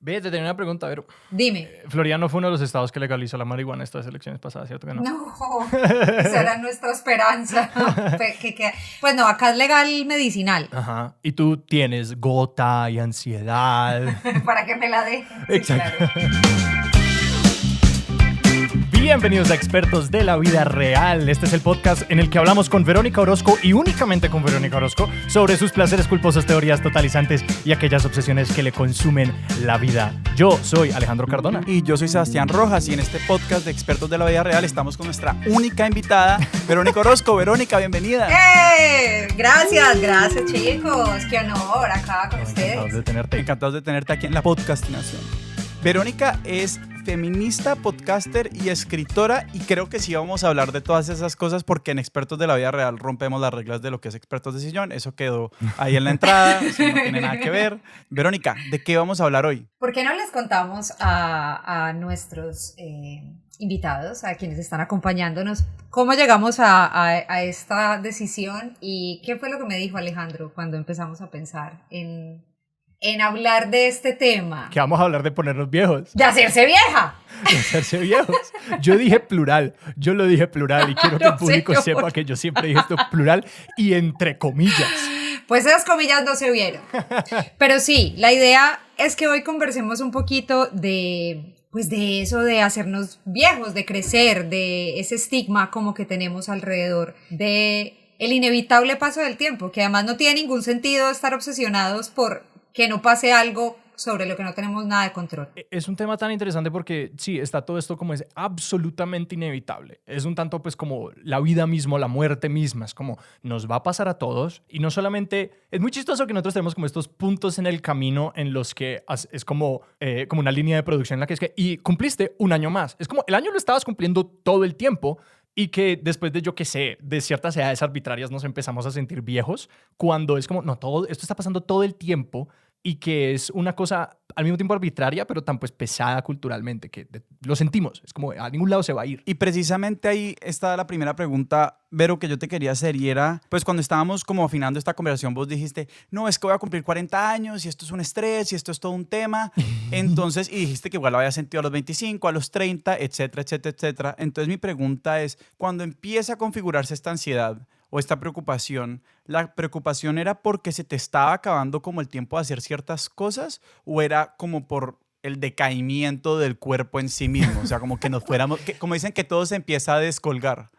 Ve, te tenía una pregunta, Vero. Dime. Florida no fue uno de los estados que legalizó la marihuana estas elecciones pasadas, ¿cierto que no? No, esa era nuestra esperanza. Pues no, acá es legal medicinal. Ajá. Y tú tienes gota y ansiedad. Para que me la dé. Exacto. Sí, claro. Bienvenidos a Expertos de la Vida Real. Este es el podcast en el que hablamos con Verónica Orozco y únicamente con Verónica Orozco sobre sus placeres culposos, teorías totalizantes y aquellas obsesiones que le consumen la vida. Yo soy Alejandro Cardona. Y yo soy Sebastián Rojas y en este podcast de Expertos de la Vida Real estamos con nuestra única invitada, Verónica Orozco. Verónica, bienvenida. Gracias chicos. Qué honor acá con ustedes. Encantados de tenerte aquí en la podcastinación. Verónica es feminista, podcaster y escritora, y creo que sí vamos a hablar de todas esas cosas porque en Expertos de la Vida Real rompemos las reglas de lo que es Expertos de Sillón. Eso quedó ahí en la entrada, eso no tiene nada que ver. Verónica, ¿de qué vamos a hablar hoy? ¿Por qué no les contamos a nuestros invitados, a quienes están acompañándonos, cómo llegamos a esta decisión y qué fue lo que me dijo Alejandro cuando empezamos a pensar en hablar de este tema? Que vamos a hablar de ponernos viejos. ¡De hacerse vieja! De hacerse viejos. Yo dije plural. Yo lo dije plural y quiero que el público sepa que yo siempre dije esto plural y entre comillas. Pues esas comillas no se vieron. Pero sí, la idea es que hoy conversemos un poquito de eso de hacernos viejos, de crecer, de ese estigma como que tenemos alrededor, de el inevitable paso del tiempo, que además no tiene ningún sentido estar obsesionados por que no pase algo sobre lo que no tenemos nada de control. Es un tema tan interesante porque sí, está todo esto como es absolutamente inevitable. Es un tanto pues como la vida misma, la muerte misma. Es como nos va a pasar a todos y no solamente... Es muy chistoso que nosotros tenemos como estos puntos en el camino en los que es como una línea de producción en la que es que y cumpliste un año más. Es como el año lo estabas cumpliendo todo el tiempo y que después de, yo qué sé, de ciertas edades arbitrarias nos empezamos a sentir viejos cuando es como, no, todo esto está pasando todo el tiempo y que es una cosa al mismo tiempo arbitraria, pero tan pues pesada culturalmente, que lo sentimos. Es como a ningún lado se va a ir. Y precisamente ahí está la primera pregunta, Vero, que yo te quería hacer y era, pues cuando estábamos como afinando esta conversación, vos dijiste, no, es que voy a cumplir 40 años y esto es un estrés y esto es todo un tema. Entonces, y dijiste que igual lo había sentido a los 25, a los 30, etcétera, etcétera, etcétera. Entonces mi pregunta es, cuando empieza a configurarse esta ansiedad o esta preocupación, ¿la preocupación era porque se te estaba acabando como el tiempo de hacer ciertas cosas o era como por el decaimiento del cuerpo en sí mismo? O sea, como que nos fuéramos, como dicen que todo se empieza a descolgar.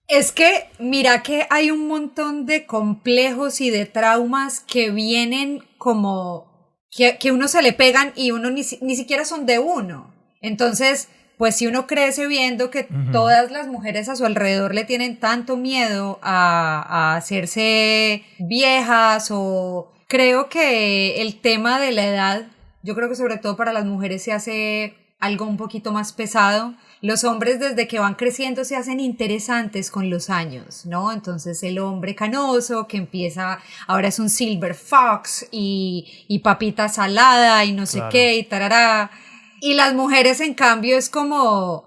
Es que mira que hay un montón de complejos y de traumas que vienen como que uno se le pegan y uno ni siquiera son de uno. Entonces, pues si uno crece viendo que todas las mujeres a su alrededor le tienen tanto miedo a hacerse viejas, o creo que el tema de la edad, yo creo que sobre todo para las mujeres se hace algo un poquito más pesado. Los hombres desde que van creciendo se hacen interesantes con los años, ¿no? Entonces el hombre canoso que empieza, ahora es un silver fox y papita salada y no sé qué y tarará. Y las mujeres, en cambio, es como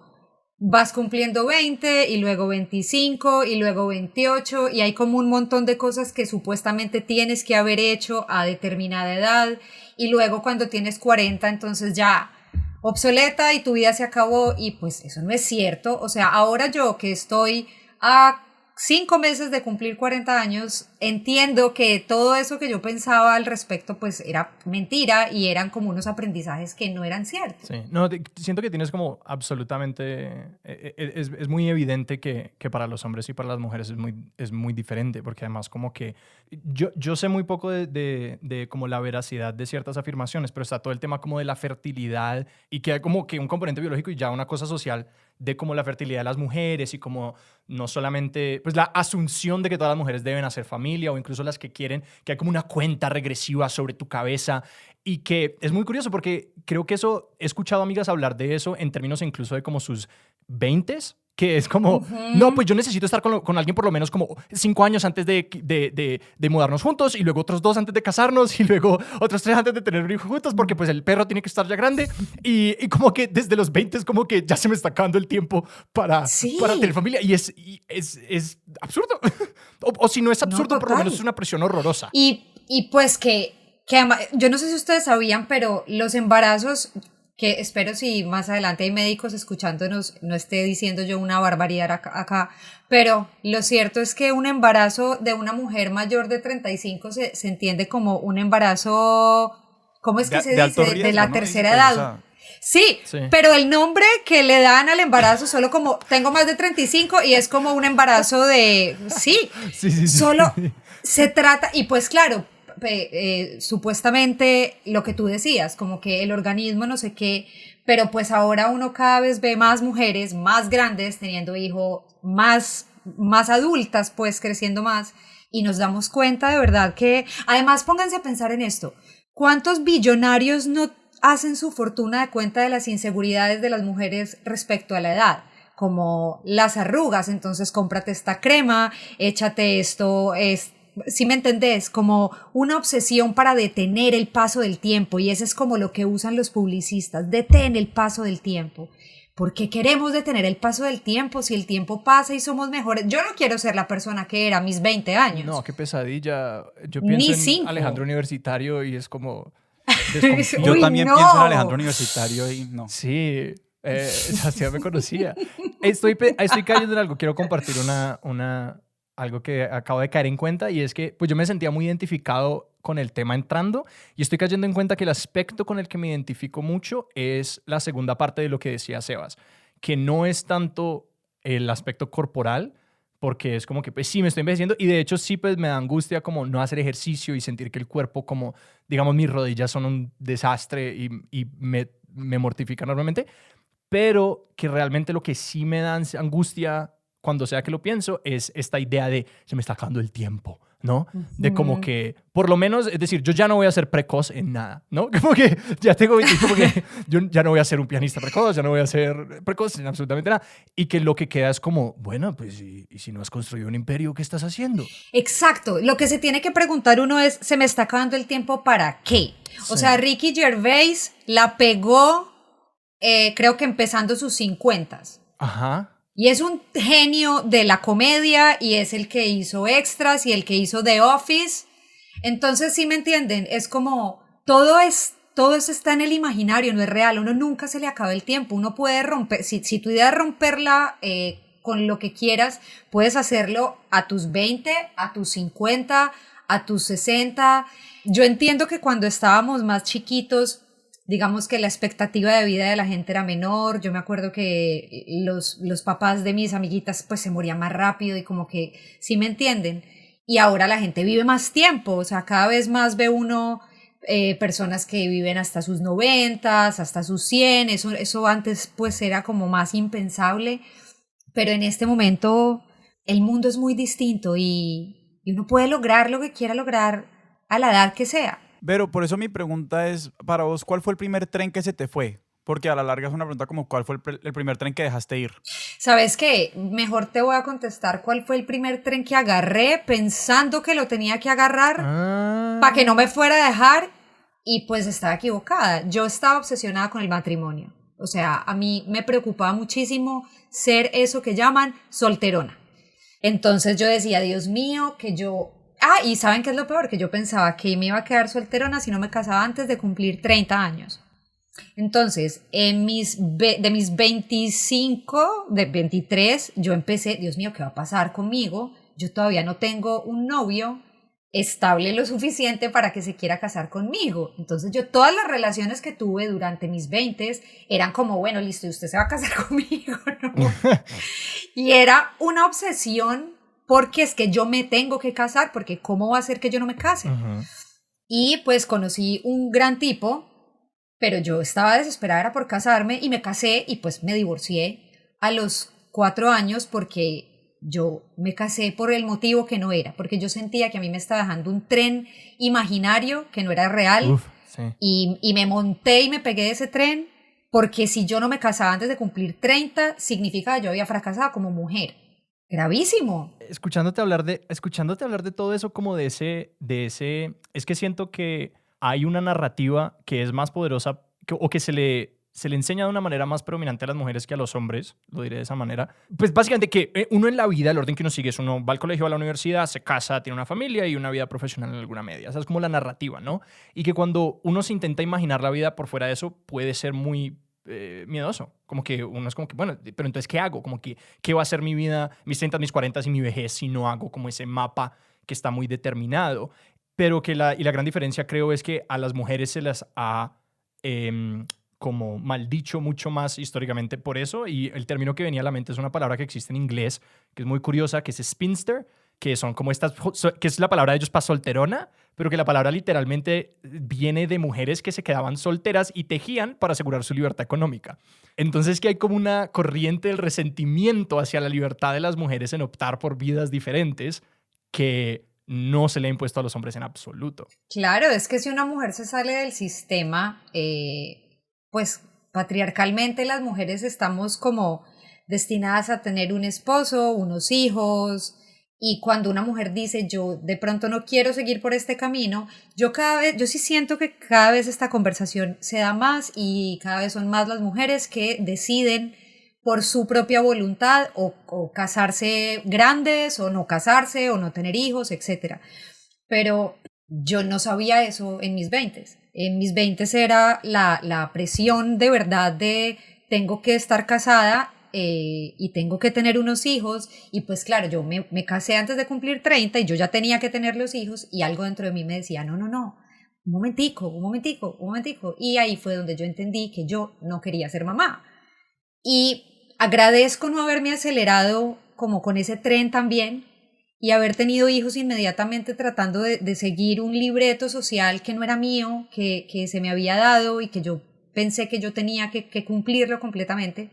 vas cumpliendo 20 y luego 25 y luego 28 y hay como un montón de cosas que supuestamente tienes que haber hecho a determinada edad y luego cuando tienes 40 entonces ya obsoleta y tu vida se acabó y pues eso no es cierto. O sea, ahora yo que estoy a 5 meses de cumplir 40 años, entiendo que todo eso que yo pensaba al respecto pues era mentira y eran como unos aprendizajes que no eran ciertos. Sí, no, siento que tienes como absolutamente, es muy evidente que para los hombres y para las mujeres es muy diferente, porque además como que yo sé muy poco de como la veracidad de ciertas afirmaciones, pero está todo el tema como de la fertilidad y que hay como que un componente biológico y ya una cosa social de como la fertilidad de las mujeres y como no solamente pues la asunción de que todas las mujeres deben hacer familia o incluso las que quieren, que hay como una cuenta regresiva sobre tu cabeza y que es muy curioso porque creo que eso, he escuchado amigas hablar de eso en términos incluso de como sus 20s, que es como, no, pues yo necesito estar con alguien por lo menos como 5 años antes de mudarnos juntos y luego otros 2 antes de casarnos y luego otros 3 antes de tener un hijo juntos porque pues el perro tiene que estar ya grande y como que desde los 20 es como que ya se me está acabando el tiempo para tener familia y es absurdo o si no es absurdo, no, por lo menos es una presión horrorosa. Y pues que que yo no sé si ustedes sabían, pero los embarazos, que espero si más adelante hay médicos escuchándonos, no esté diciendo yo una barbaridad acá, pero lo cierto es que un embarazo de una mujer mayor de 35 se entiende como un embarazo, ¿cómo es que se de alto dice? riesgo, De la ¿no? tercera Dice, pues, edad. o sea, Sí, Sí. pero el nombre que le dan al embarazo solo como tengo más de 35 y es como un embarazo de, sí, Sí. solo se trata, y pues claro, supuestamente lo que tú decías, como que el organismo no sé qué, pero pues ahora uno cada vez ve más mujeres más grandes teniendo hijos, más adultas pues creciendo más y nos damos cuenta de verdad que, además pónganse a pensar en esto, ¿cuántos billonarios no hacen su fortuna de cuenta de las inseguridades de las mujeres respecto a la edad? Como las arrugas, entonces cómprate esta crema, échate esto, si me entendés, como una obsesión para detener el paso del tiempo, y eso es como lo que usan los publicistas, detén el paso del tiempo. ¿Por qué queremos detener el paso del tiempo si el tiempo pasa y somos mejores? Yo no quiero ser la persona que era a mis 20 años. No, qué pesadilla. Yo Ni pienso en 5. Alejandro Universitario y es como yo desconfío. Uy, también no. pienso en Alejandro Universitario y no. Sí, Sebastián me conocía. Estoy cayendo en algo. Quiero compartir algo que acabo de caer en cuenta, y es que pues yo me sentía muy identificado con el tema entrando, y estoy cayendo en cuenta que el aspecto con el que me identifico mucho es la segunda parte de lo que decía Sebas, que no es tanto el aspecto corporal, porque es como que pues sí, me estoy envejeciendo, y de hecho sí, pues me da angustia como no hacer ejercicio y sentir que el cuerpo, como digamos mis rodillas son un desastre y me mortifica enormemente, pero que realmente lo que sí me da angustia cuando sea que lo pienso es esta idea de se me está acabando el tiempo, ¿no? De como que, por lo menos, es decir, yo ya no voy a ser precoz en nada, ¿no? Como que ya tengo 20, como que yo ya no voy a ser un pianista precoz, ya no voy a ser precoz en absolutamente nada. Y que lo que queda es como, bueno, pues, ¿y si no has construido un imperio, qué estás haciendo? Exacto, lo que se tiene que preguntar uno es, ¿se me está acabando el tiempo para qué? O Sí. sea, Ricky Gervais la pegó, creo que empezando sus 50s. Ajá. Y es un genio de la comedia y es el que hizo Extras y el que hizo The Office. Entonces, ¿sí me entienden? Es como todo eso está en el imaginario, no es real. Uno nunca se le acaba el tiempo. Uno puede romper, si tu idea es romperla con lo que quieras, puedes hacerlo a tus 20, a tus 50, a tus 60. Yo entiendo que cuando estábamos más chiquitos, digamos que la expectativa de vida de la gente era menor. Yo me acuerdo que los papás de mis amiguitas pues se morían más rápido y como que, ¿sí me entienden? Y ahora la gente vive más tiempo, o sea, cada vez más ve uno personas que viven hasta sus 90, hasta sus 100, eso antes pues era como más impensable, pero en este momento el mundo es muy distinto y uno puede lograr lo que quiera lograr a la edad que sea. Pero por eso mi pregunta es, para vos, ¿cuál fue el primer tren que se te fue? Porque a la larga es una pregunta como, ¿cuál fue el primer tren que dejaste ir? ¿Sabes qué? Mejor te voy a contestar cuál fue el primer tren que agarré pensando que lo tenía que agarrar para que no me fuera a dejar, y pues estaba equivocada. Yo estaba obsesionada con el matrimonio. O sea, a mí me preocupaba muchísimo ser eso que llaman solterona. Entonces yo decía, Dios mío, que yo... y ¿saben qué es lo peor? Que yo pensaba que me iba a quedar solterona si no me casaba antes de cumplir 30 años. Entonces, de mis 25, de 23, yo empecé, Dios mío, ¿qué va a pasar conmigo? Yo todavía no tengo un novio estable lo suficiente para que se quiera casar conmigo. Entonces yo todas las relaciones que tuve durante mis 20 eran como, bueno, listo, usted se va a casar conmigo, ¿no? Y era una obsesión porque es que yo me tengo que casar, porque ¿cómo va a ser que yo no me case? Y pues conocí un gran tipo, pero yo estaba desesperada era por casarme y me casé y pues me divorcié a los 4 años porque yo me casé por el motivo que no era, porque yo sentía que a mí me estaba dejando un tren imaginario que no era real. Sí. Y me monté y me pegué de ese tren porque si yo no me casaba antes de cumplir 30, significaba que yo había fracasado como mujer. Gravísimo. Escuchándote hablar de todo eso, como de ese, es que siento que hay una narrativa que es más poderosa o que se le se le enseña de una manera más predominante a las mujeres que a los hombres, lo diré de esa manera. Pues básicamente que uno en la vida, el orden que uno sigue es uno va al colegio, va a la universidad, se casa, tiene una familia y una vida profesional en alguna media. Esa es como la narrativa, ¿no? Y que cuando uno se intenta imaginar la vida por fuera de eso, puede ser muy miedoso. Como que uno es como que, bueno, pero entonces, ¿qué hago? Como que, ¿qué va a ser mi vida, mis 30, mis 40 y mi vejez si no hago como ese mapa que está muy determinado? Pero que la gran diferencia, creo, es que a las mujeres se las ha como maldicho mucho más históricamente por eso, y el término que venía a la mente es una palabra que existe en inglés, que es muy curiosa, que es spinster, que son como estas, que es la palabra de ellos para solterona, pero que la palabra literalmente viene de mujeres que se quedaban solteras y tejían para asegurar su libertad económica. Entonces que hay como una corriente del resentimiento hacia la libertad de las mujeres en optar por vidas diferentes que no se le ha impuesto a los hombres en absoluto. Claro, es que si una mujer se sale del sistema, pues patriarcalmente las mujeres estamos como destinadas a tener un esposo, unos hijos, y cuando una mujer dice yo de pronto no quiero seguir por este camino, yo sí siento que cada vez esta conversación se da más y cada vez son más las mujeres que deciden por su propia voluntad o casarse grandes o no casarse o no tener hijos, etc. Pero yo no sabía eso en mis 20s. En mis 20s era la presión de verdad de tengo que estar casada y tengo que tener unos hijos, y pues claro, yo me casé antes de cumplir 30 y yo ya tenía que tener los hijos, y algo dentro de mí me decía, no, un momentico, y ahí fue donde yo entendí que yo no quería ser mamá. Y agradezco no haberme acelerado como con ese tren también, y haber tenido hijos inmediatamente tratando de seguir un libreto social que no era mío, que se me había dado y que yo pensé que yo tenía que cumplirlo completamente.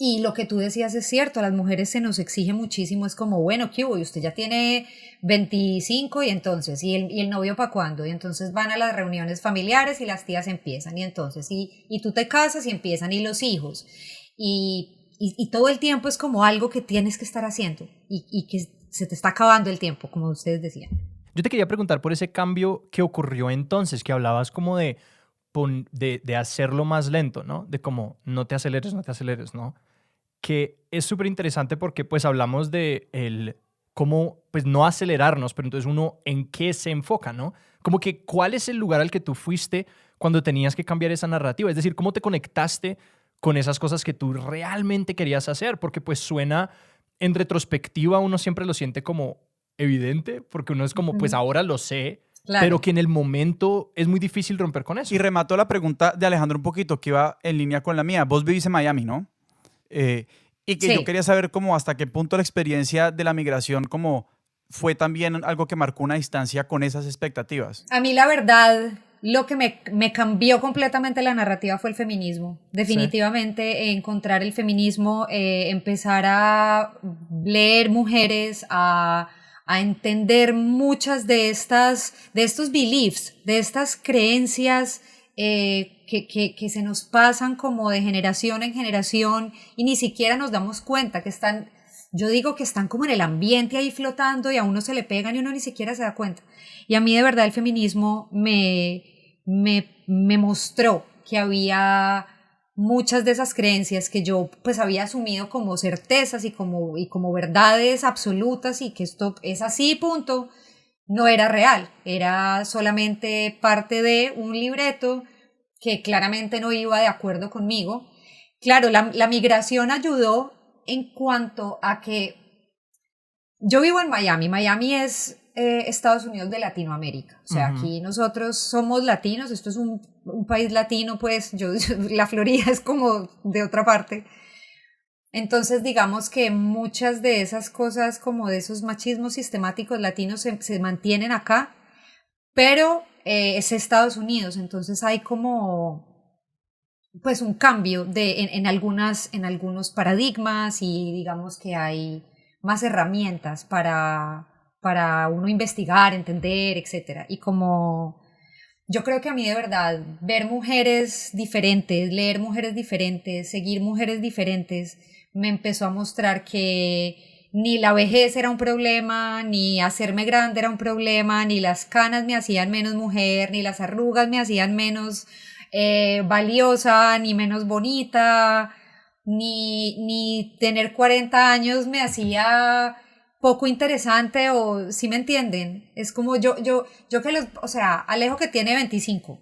Y lo que tú decías es cierto, a las mujeres se nos exige muchísimo, es como, bueno, ¿qué hubo? Y usted ya tiene 25 y entonces, ¿y el novio para cuándo? Y entonces van a las reuniones familiares y las tías empiezan, y entonces, y tú te casas y empiezan, y los hijos. Y todo el tiempo es como algo que tienes que estar haciendo y que se te está acabando el tiempo, como ustedes decían. Yo te quería preguntar por ese cambio que ocurrió entonces, que hablabas como de hacerlo más lento, ¿no? De como no te aceleres, ¿no? Que es súper interesante porque pues hablamos de cómo pues no acelerarnos, pero entonces uno en qué se enfoca, ¿no? Como que cuál es el lugar al que tú fuiste cuando tenías que cambiar esa narrativa, es decir, cómo te conectaste con esas cosas que tú realmente querías hacer, porque pues suena, en retrospectiva uno siempre lo siente como evidente, porque uno es como, pues ahora lo sé, claro, pero que en el momento es muy difícil romper con eso. Y remató la pregunta de Alejandro un poquito, que iba en línea con la mía. Vos vivís en Miami, ¿no? Y que sí, yo quería saber cómo hasta qué punto la experiencia de la migración como fue también algo que marcó una distancia con esas expectativas. A mí la verdad, lo que me cambió completamente la narrativa fue el feminismo. Definitivamente ¿sí? Encontrar el feminismo, empezar a leer mujeres, a entender muchas de estos beliefs, de estas creencias que se nos pasan como de generación en generación y ni siquiera nos damos cuenta que están, yo digo que están como en el ambiente ahí flotando y a uno se le pegan y uno ni siquiera se da cuenta. Y a mí de verdad el feminismo me mostró que había muchas de esas creencias que yo pues había asumido como certezas y como verdades absolutas y que esto es así, punto. No era real, era solamente parte de un libreto que claramente no iba de acuerdo conmigo. Claro, la migración ayudó en cuanto a que yo vivo en Miami. Miami es Estados Unidos de Latinoamérica. O sea, aquí nosotros somos latinos, esto es un país latino, pues la Florida es como de otra parte. Entonces, digamos que muchas de esas cosas, como de esos machismos sistemáticos latinos, se mantienen acá, pero es Estados Unidos, entonces hay como pues un cambio en algunos paradigmas y digamos que hay más herramientas para uno investigar, entender, etc. Y como yo creo que a mí de verdad ver mujeres diferentes, leer mujeres diferentes, seguir mujeres diferentes, me empezó a mostrar que ni la vejez era un problema, ni hacerme grande era un problema, ni las canas me hacían menos mujer, ni las arrugas me hacían menos valiosa, ni menos bonita, ni tener 40 años me hacía poco interesante, o si me entienden. Es como yo que o sea, Alejo que tiene 25.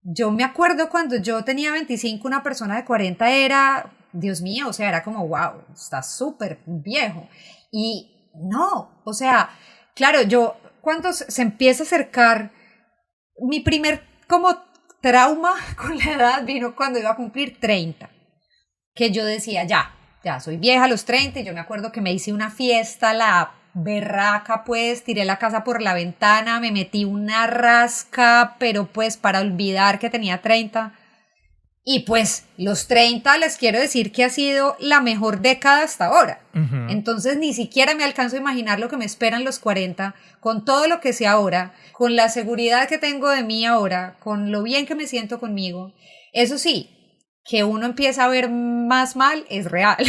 Yo me acuerdo cuando yo tenía 25, una persona de 40 era, Dios mío, o sea, era como, wow, está súper viejo. Y no, o sea, claro, yo cuando se empieza a acercar, mi primer como trauma con la edad vino cuando iba a cumplir 30, que yo decía, ya soy vieja a los 30, y yo me acuerdo que me hice una fiesta, la berraca, pues, tiré la casa por la ventana, me metí una rasca, pero pues para olvidar que tenía 30. Y pues los 30 les quiero decir que ha sido la mejor década hasta ahora. Ujú. Entonces ni siquiera me alcanzo a imaginar lo que me esperan los 40, con todo lo que sé ahora, con la seguridad que tengo de mí ahora, con lo bien que me siento conmigo. Eso sí, que uno empieza a ver más mal es real.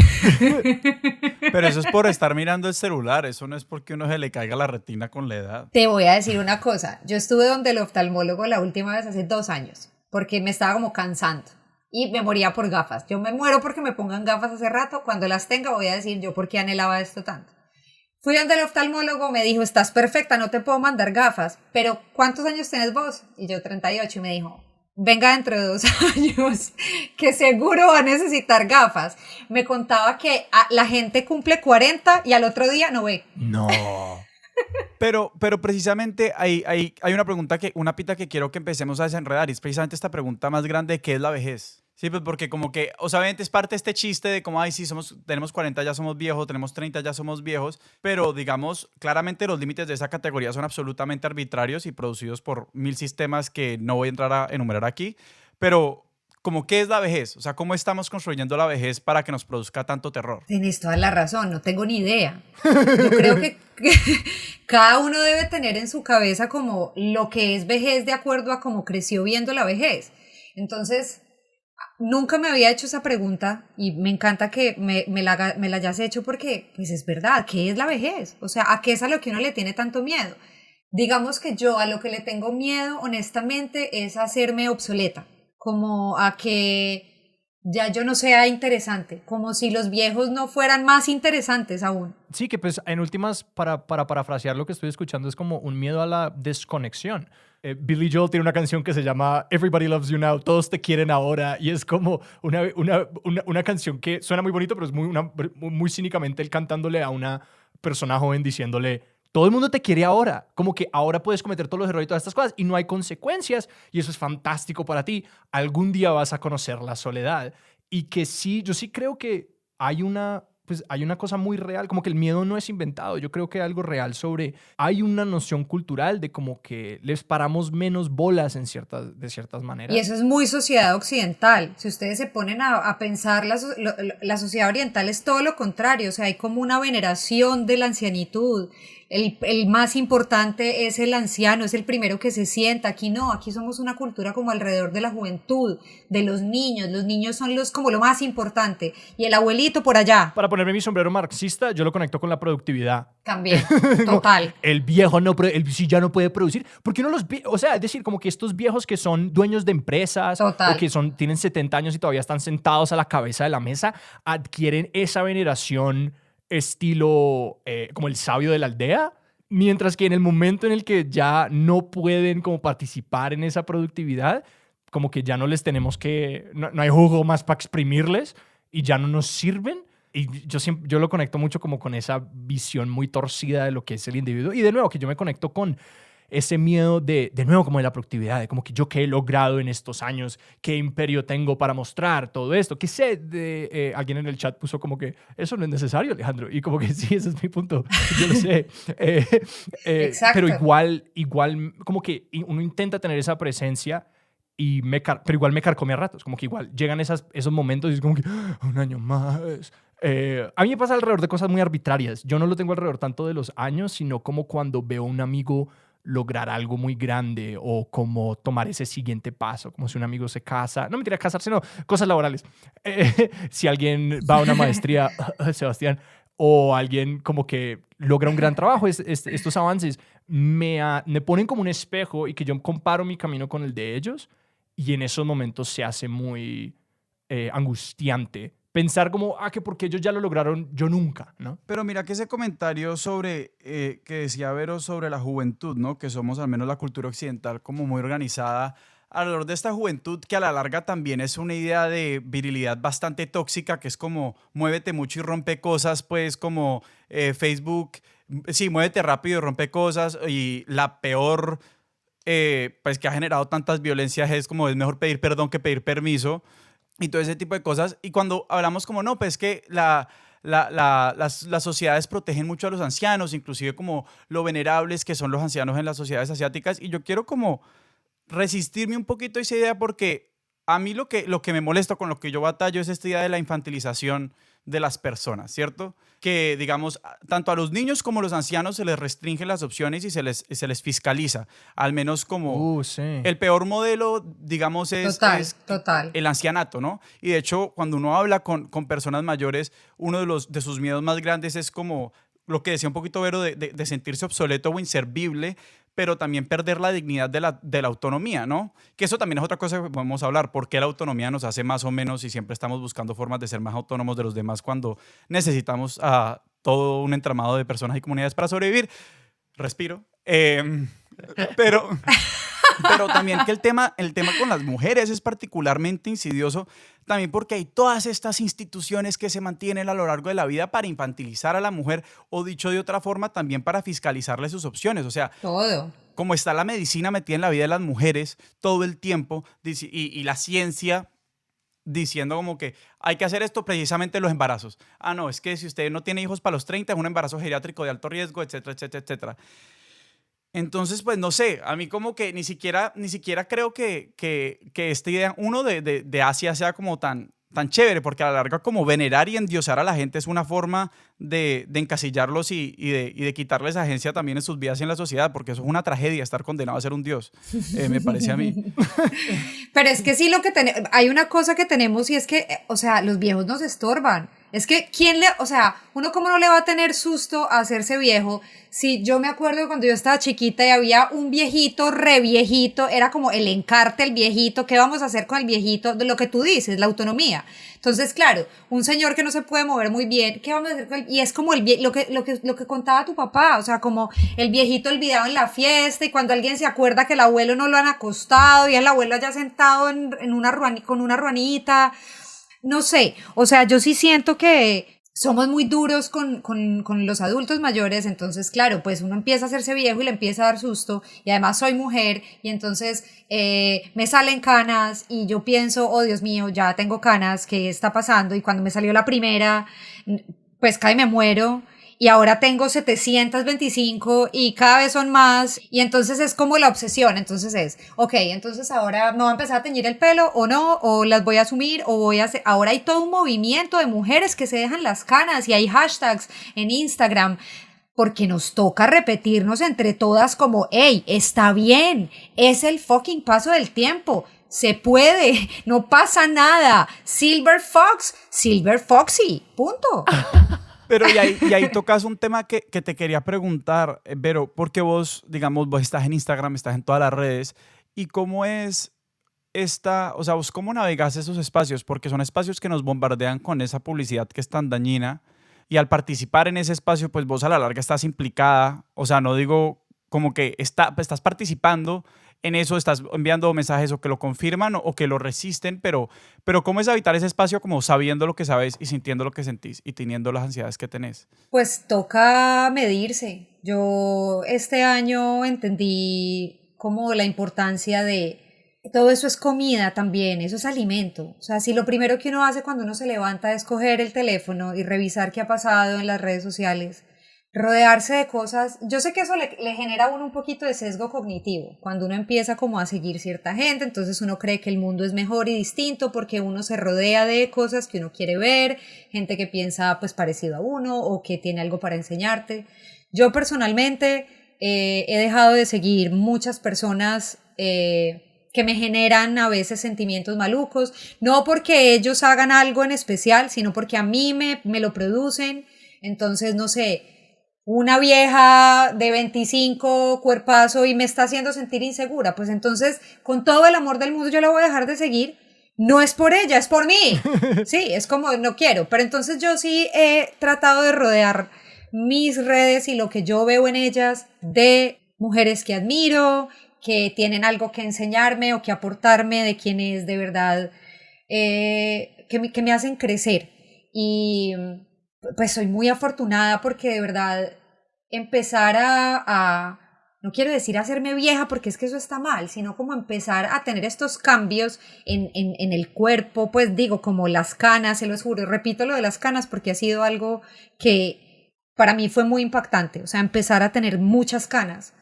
Pero eso es por estar mirando el celular, eso no es porque uno se le caiga la retina con la edad. Te voy a decir una cosa, yo estuve donde el oftalmólogo la última vez hace 2 años, porque me estaba como cansando y me moría por gafas. Yo me muero porque me pongan gafas hace rato, cuando las tenga voy a decir yo por qué anhelaba esto tanto. Fui donde el oftalmólogo, me dijo, estás perfecta, no te puedo mandar gafas, pero ¿cuántos años tienes vos? Y yo 38, y me dijo, venga dentro de 2 años, que seguro va a necesitar gafas. Me contaba que la gente cumple 40 y al otro día no ve. No. Pero precisamente hay una pregunta, una pita que quiero que empecemos a desenredar, y es precisamente esta pregunta más grande de qué es la vejez. Sí, pues porque como que, o sea, obviamente es parte de este chiste de como, ay, sí, tenemos 40, ya somos viejos, tenemos 30, ya somos viejos, pero digamos, claramente los límites de esa categoría son absolutamente arbitrarios y producidos por 1000 sistemas que no voy a entrar a enumerar aquí, pero como, ¿qué es la vejez? O sea, ¿cómo estamos construyendo la vejez para que nos produzca tanto terror? Tienes toda la razón, no tengo ni idea. Yo creo que cada uno debe tener en su cabeza como lo que es vejez de acuerdo a cómo creció viendo la vejez. Entonces, nunca me había hecho esa pregunta y me encanta que me la hayas hecho, porque pues es verdad, ¿qué es la vejez? O sea, ¿a qué es a lo que uno le tiene tanto miedo? Digamos que yo a lo que le tengo miedo, honestamente, es a hacerme obsoleta, como a que ya yo no sea interesante, como si los viejos no fueran más interesantes aún. Sí, que pues en últimas, para parafrasear lo que estoy escuchando, es como un miedo a la desconexión. Billy Joel tiene una canción que se llama Everybody Loves You Now, todos te quieren ahora, y es como una canción que suena muy bonito, pero es muy cínicamente él cantándole a una persona joven diciéndole, todo el mundo te quiere ahora, como que ahora puedes cometer todos los errores y todas estas cosas y no hay consecuencias, y eso es fantástico para ti. Algún día vas a conocer la soledad. Y que sí, yo sí creo que hay una cosa muy real, como que el miedo no es inventado. Yo creo que hay algo real hay una noción cultural de como que les paramos menos bolas de ciertas maneras. Y eso es muy sociedad occidental. Si ustedes se ponen a pensar, la sociedad oriental es todo lo contrario. O sea, hay como una veneración de la ancianitud. El más importante es el anciano, es el primero que se sienta. Aquí no, aquí somos una cultura como alrededor de la juventud, de los niños. Los niños son como lo más importante. Y el abuelito por allá. Para ponerme mi sombrero marxista, yo lo conecto con la productividad. También, total. El viejo si ya no puede producir. ¿Por qué no o sea, es decir, como que estos viejos que son dueños de empresas, total, o que tienen 70 años y todavía están sentados a la cabeza de la mesa, adquieren esa veneración estilo como el sabio de la aldea, mientras que en el momento en el que ya no pueden como participar en esa productividad, como que ya no les tenemos no hay jugo más para exprimirles y ya no nos sirven. Y yo lo conecto mucho como con esa visión muy torcida de lo que es el individuo. Y de nuevo, que yo me conecto con ese miedo de nuevo, como de la productividad, de como que yo qué he logrado en estos años, qué imperio tengo para mostrar todo esto. Que sé, alguien en el chat puso como que eso no es necesario, Alejandro. Y como que sí, ese es mi punto. Yo lo sé. Exacto. Pero igual, como que uno intenta tener esa presencia, pero igual me carcome a ratos. Como que igual llegan esos momentos y es como que un año más. A mí me pasa alrededor de cosas muy arbitrarias. Yo no lo tengo alrededor tanto de los años, sino como cuando veo a un amigo lograr algo muy grande o como tomar ese siguiente paso, como si un amigo se casa, no mentira, casarse no, cosas laborales. Si alguien va a una maestría, Sebastián, o alguien como que logra un gran trabajo, estos avances me ponen como un espejo y que yo comparo mi camino con el de ellos y en esos momentos se hace muy angustiante pensar como, que porque ellos ya lo lograron, yo nunca, ¿no? Pero mira que ese comentario sobre, que decía Vero sobre la juventud, ¿no? Que somos al menos la cultura occidental como muy organizada alrededor de esta juventud que a la larga también es una idea de virilidad bastante tóxica, que es como muévete mucho y rompe cosas, pues como Facebook, sí, muévete rápido y rompe cosas, y la peor, pues que ha generado tantas violencias es como es mejor pedir perdón que pedir permiso y todo ese tipo de cosas. Y cuando hablamos como, no, pues que las sociedades protegen mucho a los ancianos, inclusive como lo venerables que son los ancianos en las sociedades asiáticas, y yo quiero como resistirme un poquito a esa idea porque a mí lo que me molesta, con lo que yo batallo, es esta idea de la infantilización de las personas, ¿cierto? Que, digamos, tanto a los niños como a los ancianos se les restringen las opciones y se les fiscaliza, al menos como Sí. el peor modelo, digamos, es Total. el ancianato, ¿no? Y de hecho, cuando uno habla con personas mayores, uno de sus miedos más grandes es como lo que decía un poquito Vero, de sentirse obsoleto o inservible, pero también perder la dignidad de la autonomía, ¿no? Que eso también es otra cosa que podemos hablar, por qué la autonomía nos hace más o menos y siempre estamos buscando formas de ser más autónomos de los demás cuando necesitamos a todo un entramado de personas y comunidades para sobrevivir. Respiro. Pero también que el tema con las mujeres es particularmente insidioso, también porque hay todas estas instituciones que se mantienen a lo largo de la vida para infantilizar a la mujer, o dicho de otra forma, también para fiscalizarle sus opciones. O sea, Todo. como está la medicina metida en la vida de las mujeres todo el tiempo, y la ciencia diciendo como que hay que hacer esto precisamente en los embarazos. No, es que si usted no tiene hijos para los 30, es un embarazo geriátrico de alto riesgo, etcétera, etcétera, etcétera. Entonces, pues no sé, a mí como que ni siquiera creo que esta idea, uno, de Asia sea como tan chévere, porque a la larga como venerar y endiosar a la gente es una forma de encasillarlos y de quitarles agencia también en sus vidas y en la sociedad, porque eso es una tragedia, estar condenado a ser un dios, me parece a mí. Pero es que sí, hay una cosa que tenemos y es que, o sea, los viejos nos estorban. Es que, uno cómo no le va a tener susto a hacerse viejo. Si yo me acuerdo cuando yo estaba chiquita y había un viejito, re viejito, era como el encarte, el viejito, ¿qué vamos a hacer con el viejito? De lo que tú dices, la autonomía. Entonces, claro, un señor que no se puede mover muy bien, ¿qué vamos a hacer con él? Y es como lo que contaba tu papá, o sea, como el viejito olvidado en la fiesta, y cuando alguien se acuerda que el abuelo no lo han acostado y el abuelo allá sentado con una ruanita. No sé, o sea, yo sí siento que somos muy duros con los adultos mayores, entonces, claro, pues uno empieza a hacerse viejo y le empieza a dar susto, y además soy mujer, y entonces me salen canas, y yo pienso, oh Dios mío, ya tengo canas, ¿qué está pasando? Y cuando me salió la primera, pues casi me muero, y ahora tengo 725 y cada vez son más, y entonces es como la obsesión. Entonces es, entonces ahora me voy a empezar a teñir el pelo o no, o las voy a asumir, o voy a hacer. Ahora hay todo un movimiento de mujeres que se dejan las canas y hay hashtags en Instagram, porque nos toca repetirnos entre todas como, hey, está bien, es el fucking paso del tiempo. Se puede, no pasa nada. Silver Fox, Silver Foxy, punto. Pero y ahí tocas un tema que te quería preguntar, Vero, porque vos, digamos, vos estás en Instagram, estás en todas las redes, y cómo es o sea, vos cómo navegás esos espacios, porque son espacios que nos bombardean con esa publicidad que es tan dañina, y al participar en ese espacio, pues vos a la larga estás implicada, o sea, no digo como que estás participando en eso, estás enviando mensajes o que lo confirman o que lo resisten, pero ¿cómo es habitar ese espacio como sabiendo lo que sabes y sintiendo lo que sentís y teniendo las ansiedades que tenés? Pues toca medirse. Yo este año entendí como la importancia de todo eso es comida también, eso es alimento. O sea, si lo primero que uno hace cuando uno se levanta es coger el teléfono y revisar qué ha pasado en las redes sociales, rodearse de cosas, yo sé que eso le genera a uno un poquito de sesgo cognitivo, cuando uno empieza como a seguir cierta gente, entonces uno cree que el mundo es mejor y distinto porque uno se rodea de cosas que uno quiere ver, gente que piensa pues parecido a uno o que tiene algo para enseñarte. Yo personalmente he dejado de seguir muchas personas que me generan a veces sentimientos malucos, no porque ellos hagan algo en especial, sino porque a mí me lo producen. Entonces, no sé, una vieja de 25, cuerpazo, y me está haciendo sentir insegura, pues entonces, con todo el amor del mundo, yo la voy a dejar de seguir. No es por ella, es por mí. Sí, es como, no quiero. Pero entonces yo sí he tratado de rodear mis redes y lo que yo veo en ellas de mujeres que admiro, que tienen algo que enseñarme o que aportarme, de quienes de verdad que me hacen crecer. Y pues soy muy afortunada porque de verdad empezar no quiero decir hacerme vieja porque es que eso está mal, sino como empezar a tener estos cambios en el cuerpo, pues digo, como las canas, se los juro, repito lo de las canas porque ha sido algo que para mí fue muy impactante, o sea, empezar a tener muchas canas.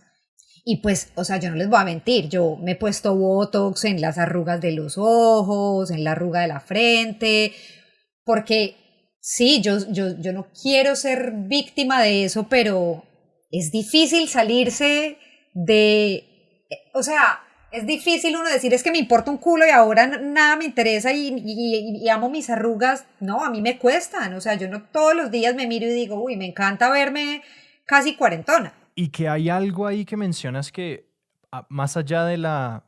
Y pues, o sea, yo no les voy a mentir, yo me he puesto Botox en las arrugas de los ojos, en la arruga de la frente, porque sí, yo no quiero ser víctima de eso, pero es difícil salirse o sea, es difícil uno decir es que me importa un culo y ahora nada me interesa y amo mis arrugas. No, a mí me cuestan, o sea, yo no todos los días me miro y digo, uy, me encanta verme casi cuarentona. Y que hay algo ahí que mencionas que, más allá de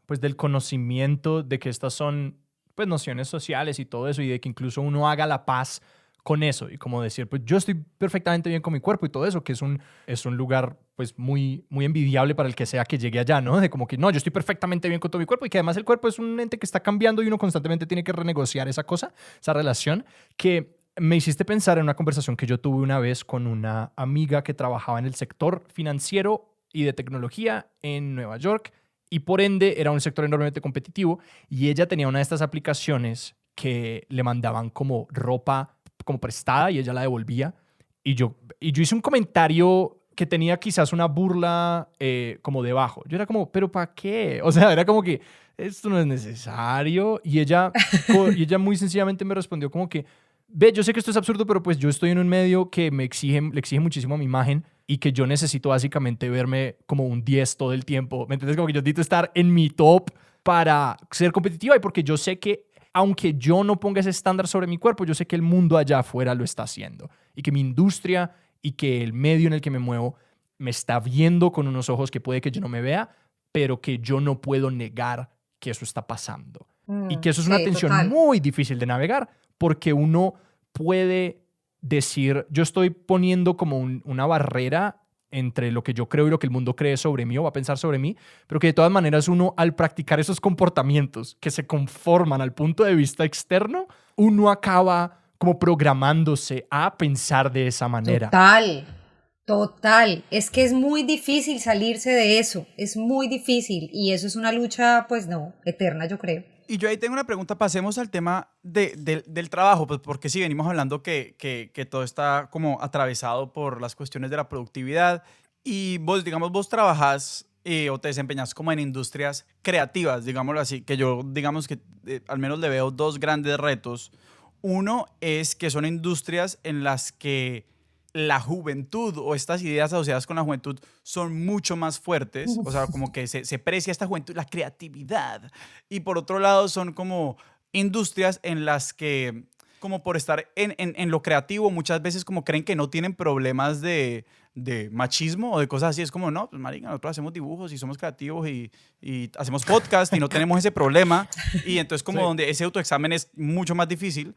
pues, del conocimiento de que estas son pues, nociones sociales y todo eso, y de que incluso uno haga la paz con eso, y como decir, pues yo estoy perfectamente bien con mi cuerpo y todo eso, que es un lugar pues muy, muy envidiable para el que sea que llegue allá, ¿no? De como que no, yo estoy perfectamente bien con todo mi cuerpo, y que además el cuerpo es un ente que está cambiando y uno constantemente tiene que renegociar esa cosa, esa relación, que me hiciste pensar en una conversación que yo tuve una vez con una amiga que trabajaba en el sector financiero y de tecnología en Nueva York, y por ende era un sector enormemente competitivo, y ella tenía una de estas aplicaciones que le mandaban como ropa como prestada y ella la devolvía, y yo hice un comentario que tenía quizás una burla como debajo. Yo era como, ¿pero para qué? O sea, era como que esto no es necesario, y ella muy sencillamente me respondió como que, ve, yo sé que esto es absurdo, pero pues yo estoy en un medio que le exige muchísimo a mi imagen, y que yo necesito básicamente verme como un 10 todo el tiempo. ¿Me entiendes? Como que yo necesito estar en mi top para ser competitiva, y porque yo sé que aunque yo no ponga ese estándar sobre mi cuerpo, yo sé que el mundo allá afuera lo está haciendo, y que mi industria y que el medio en el que me muevo me está viendo con unos ojos que puede que yo no me vea, pero que yo no puedo negar que eso está pasando. Y que eso es una Sí, tensión total. muy difícil de navegar, porque uno puede decir, yo estoy poniendo como una barrera entre lo que yo creo y lo que el mundo cree sobre mí o va a pensar sobre mí, pero que de todas maneras uno, al practicar esos comportamientos que se conforman al punto de vista externo, uno acaba como programándose a pensar de esa manera. Total, total. Es que es muy difícil salirse de eso, es muy difícil y eso es una lucha, pues no, eterna, yo creo. Y yo ahí tengo una pregunta, pasemos al tema del trabajo, pues porque sí, venimos hablando que todo está como atravesado por las cuestiones de la productividad, y vos, digamos, vos trabajás o te desempeñas como en industrias creativas, digámoslo así, que yo, digamos que al menos le veo dos grandes retos. Uno es que son industrias en las que la juventud o estas ideas asociadas con la juventud son mucho más fuertes, o sea, como que se precia esta juventud, la creatividad. Y por otro lado son como industrias en las que, como por estar en lo creativo, muchas veces como creen que no tienen problemas de machismo o de cosas así. Es como, no, pues marica, nosotros hacemos dibujos y somos creativos y hacemos podcast y no tenemos ese problema. Y entonces como Sí. donde ese autoexamen es mucho más difícil.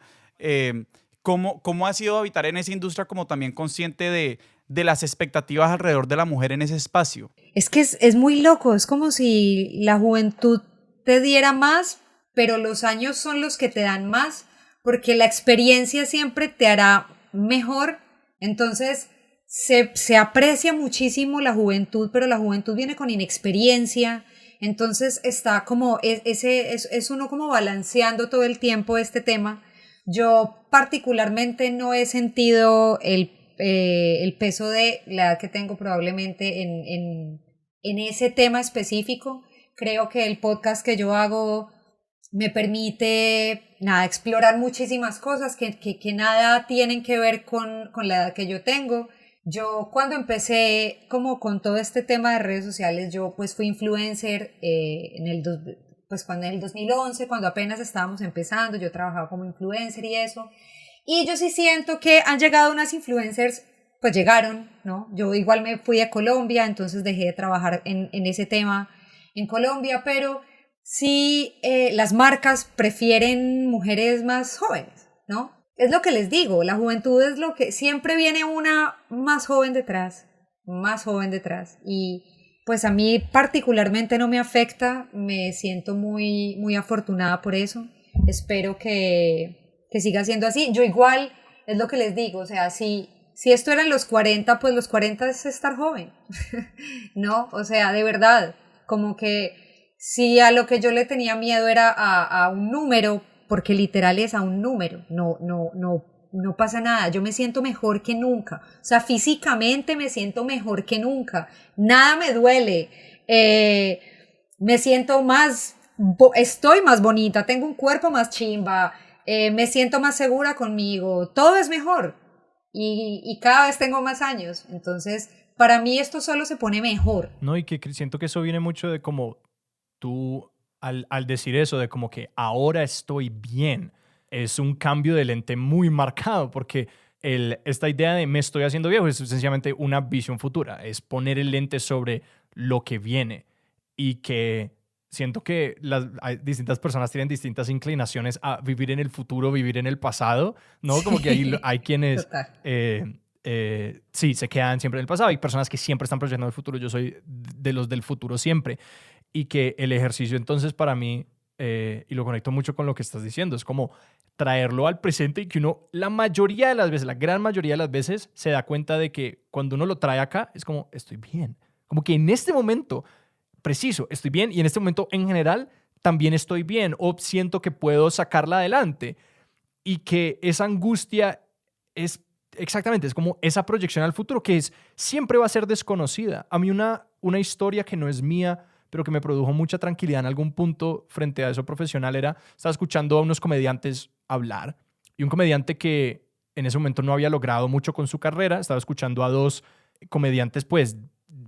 ¿Cómo ha sido habitar en esa industria como también consciente de las expectativas alrededor de la mujer en ese espacio? Es que es muy loco, es como si la juventud te diera más, pero los años son los que te dan más, porque la experiencia siempre te hará mejor. Entonces, se aprecia muchísimo la juventud, pero la juventud viene con inexperiencia. Entonces, está como, es uno como balanceando todo el tiempo este tema. Yo particularmente no he sentido el peso de la edad que tengo probablemente en ese tema específico. Creo que el podcast que yo hago me permite, nada, explorar muchísimas cosas que nada tienen que ver con la edad que yo tengo. Yo cuando empecé como con todo este tema de redes sociales, yo pues fui influencer pues cuando en el 2011, cuando apenas estábamos empezando, yo trabajaba como influencer y eso. Y yo sí siento que han llegado unas influencers, pues llegaron, ¿no? Yo igual me fui a Colombia, entonces dejé de trabajar en ese tema en Colombia, pero sí las marcas prefieren mujeres más jóvenes, ¿no? Es lo que les digo, la juventud es lo que siempre viene una más joven detrás, y pues a mí particularmente no me afecta, me siento muy, muy afortunada por eso, espero que siga siendo así. Yo igual, es lo que les digo, o sea, si esto eran los 40, pues los 40 es estar joven, ¿no? O sea, de verdad, como que si a lo que yo le tenía miedo era a un número, porque literal es a un número, no pasa nada, yo me siento mejor que nunca, o sea, físicamente me siento mejor que nunca, nada me duele, me siento estoy más bonita, tengo un cuerpo más chimba, me siento más segura conmigo, todo es mejor y cada vez tengo más años, entonces para mí esto solo se pone mejor. No, y que siento que eso viene mucho de como tú, al decir eso, de como que ahora estoy bien, es un cambio de lente muy marcado, porque esta idea de me estoy haciendo viejo es sencillamente una visión futura, es poner el lente sobre lo que viene, y que siento que hay distintas personas tienen distintas inclinaciones a vivir en el futuro, vivir en el pasado, ¿no? Como que hay quienes sí, se quedan siempre en el pasado, hay personas que siempre están proyectando el futuro, yo soy de los del futuro siempre, y que el ejercicio entonces para mí, y lo conecto mucho con lo que estás diciendo, es como traerlo al presente y que uno la mayoría de las veces, la gran mayoría de las veces se da cuenta de que cuando uno lo trae acá es como estoy bien, como que en este momento preciso estoy bien y en este momento en general también estoy bien o siento que puedo sacarla adelante y que esa angustia es exactamente, es como esa proyección al futuro que siempre va a ser desconocida. A mí una historia que no es mía pero que me produjo mucha tranquilidad en algún punto frente a eso profesional estaba escuchando a unos comediantes hablar y un comediante que en ese momento no había logrado mucho con su carrera, estaba escuchando a dos comediantes, pues,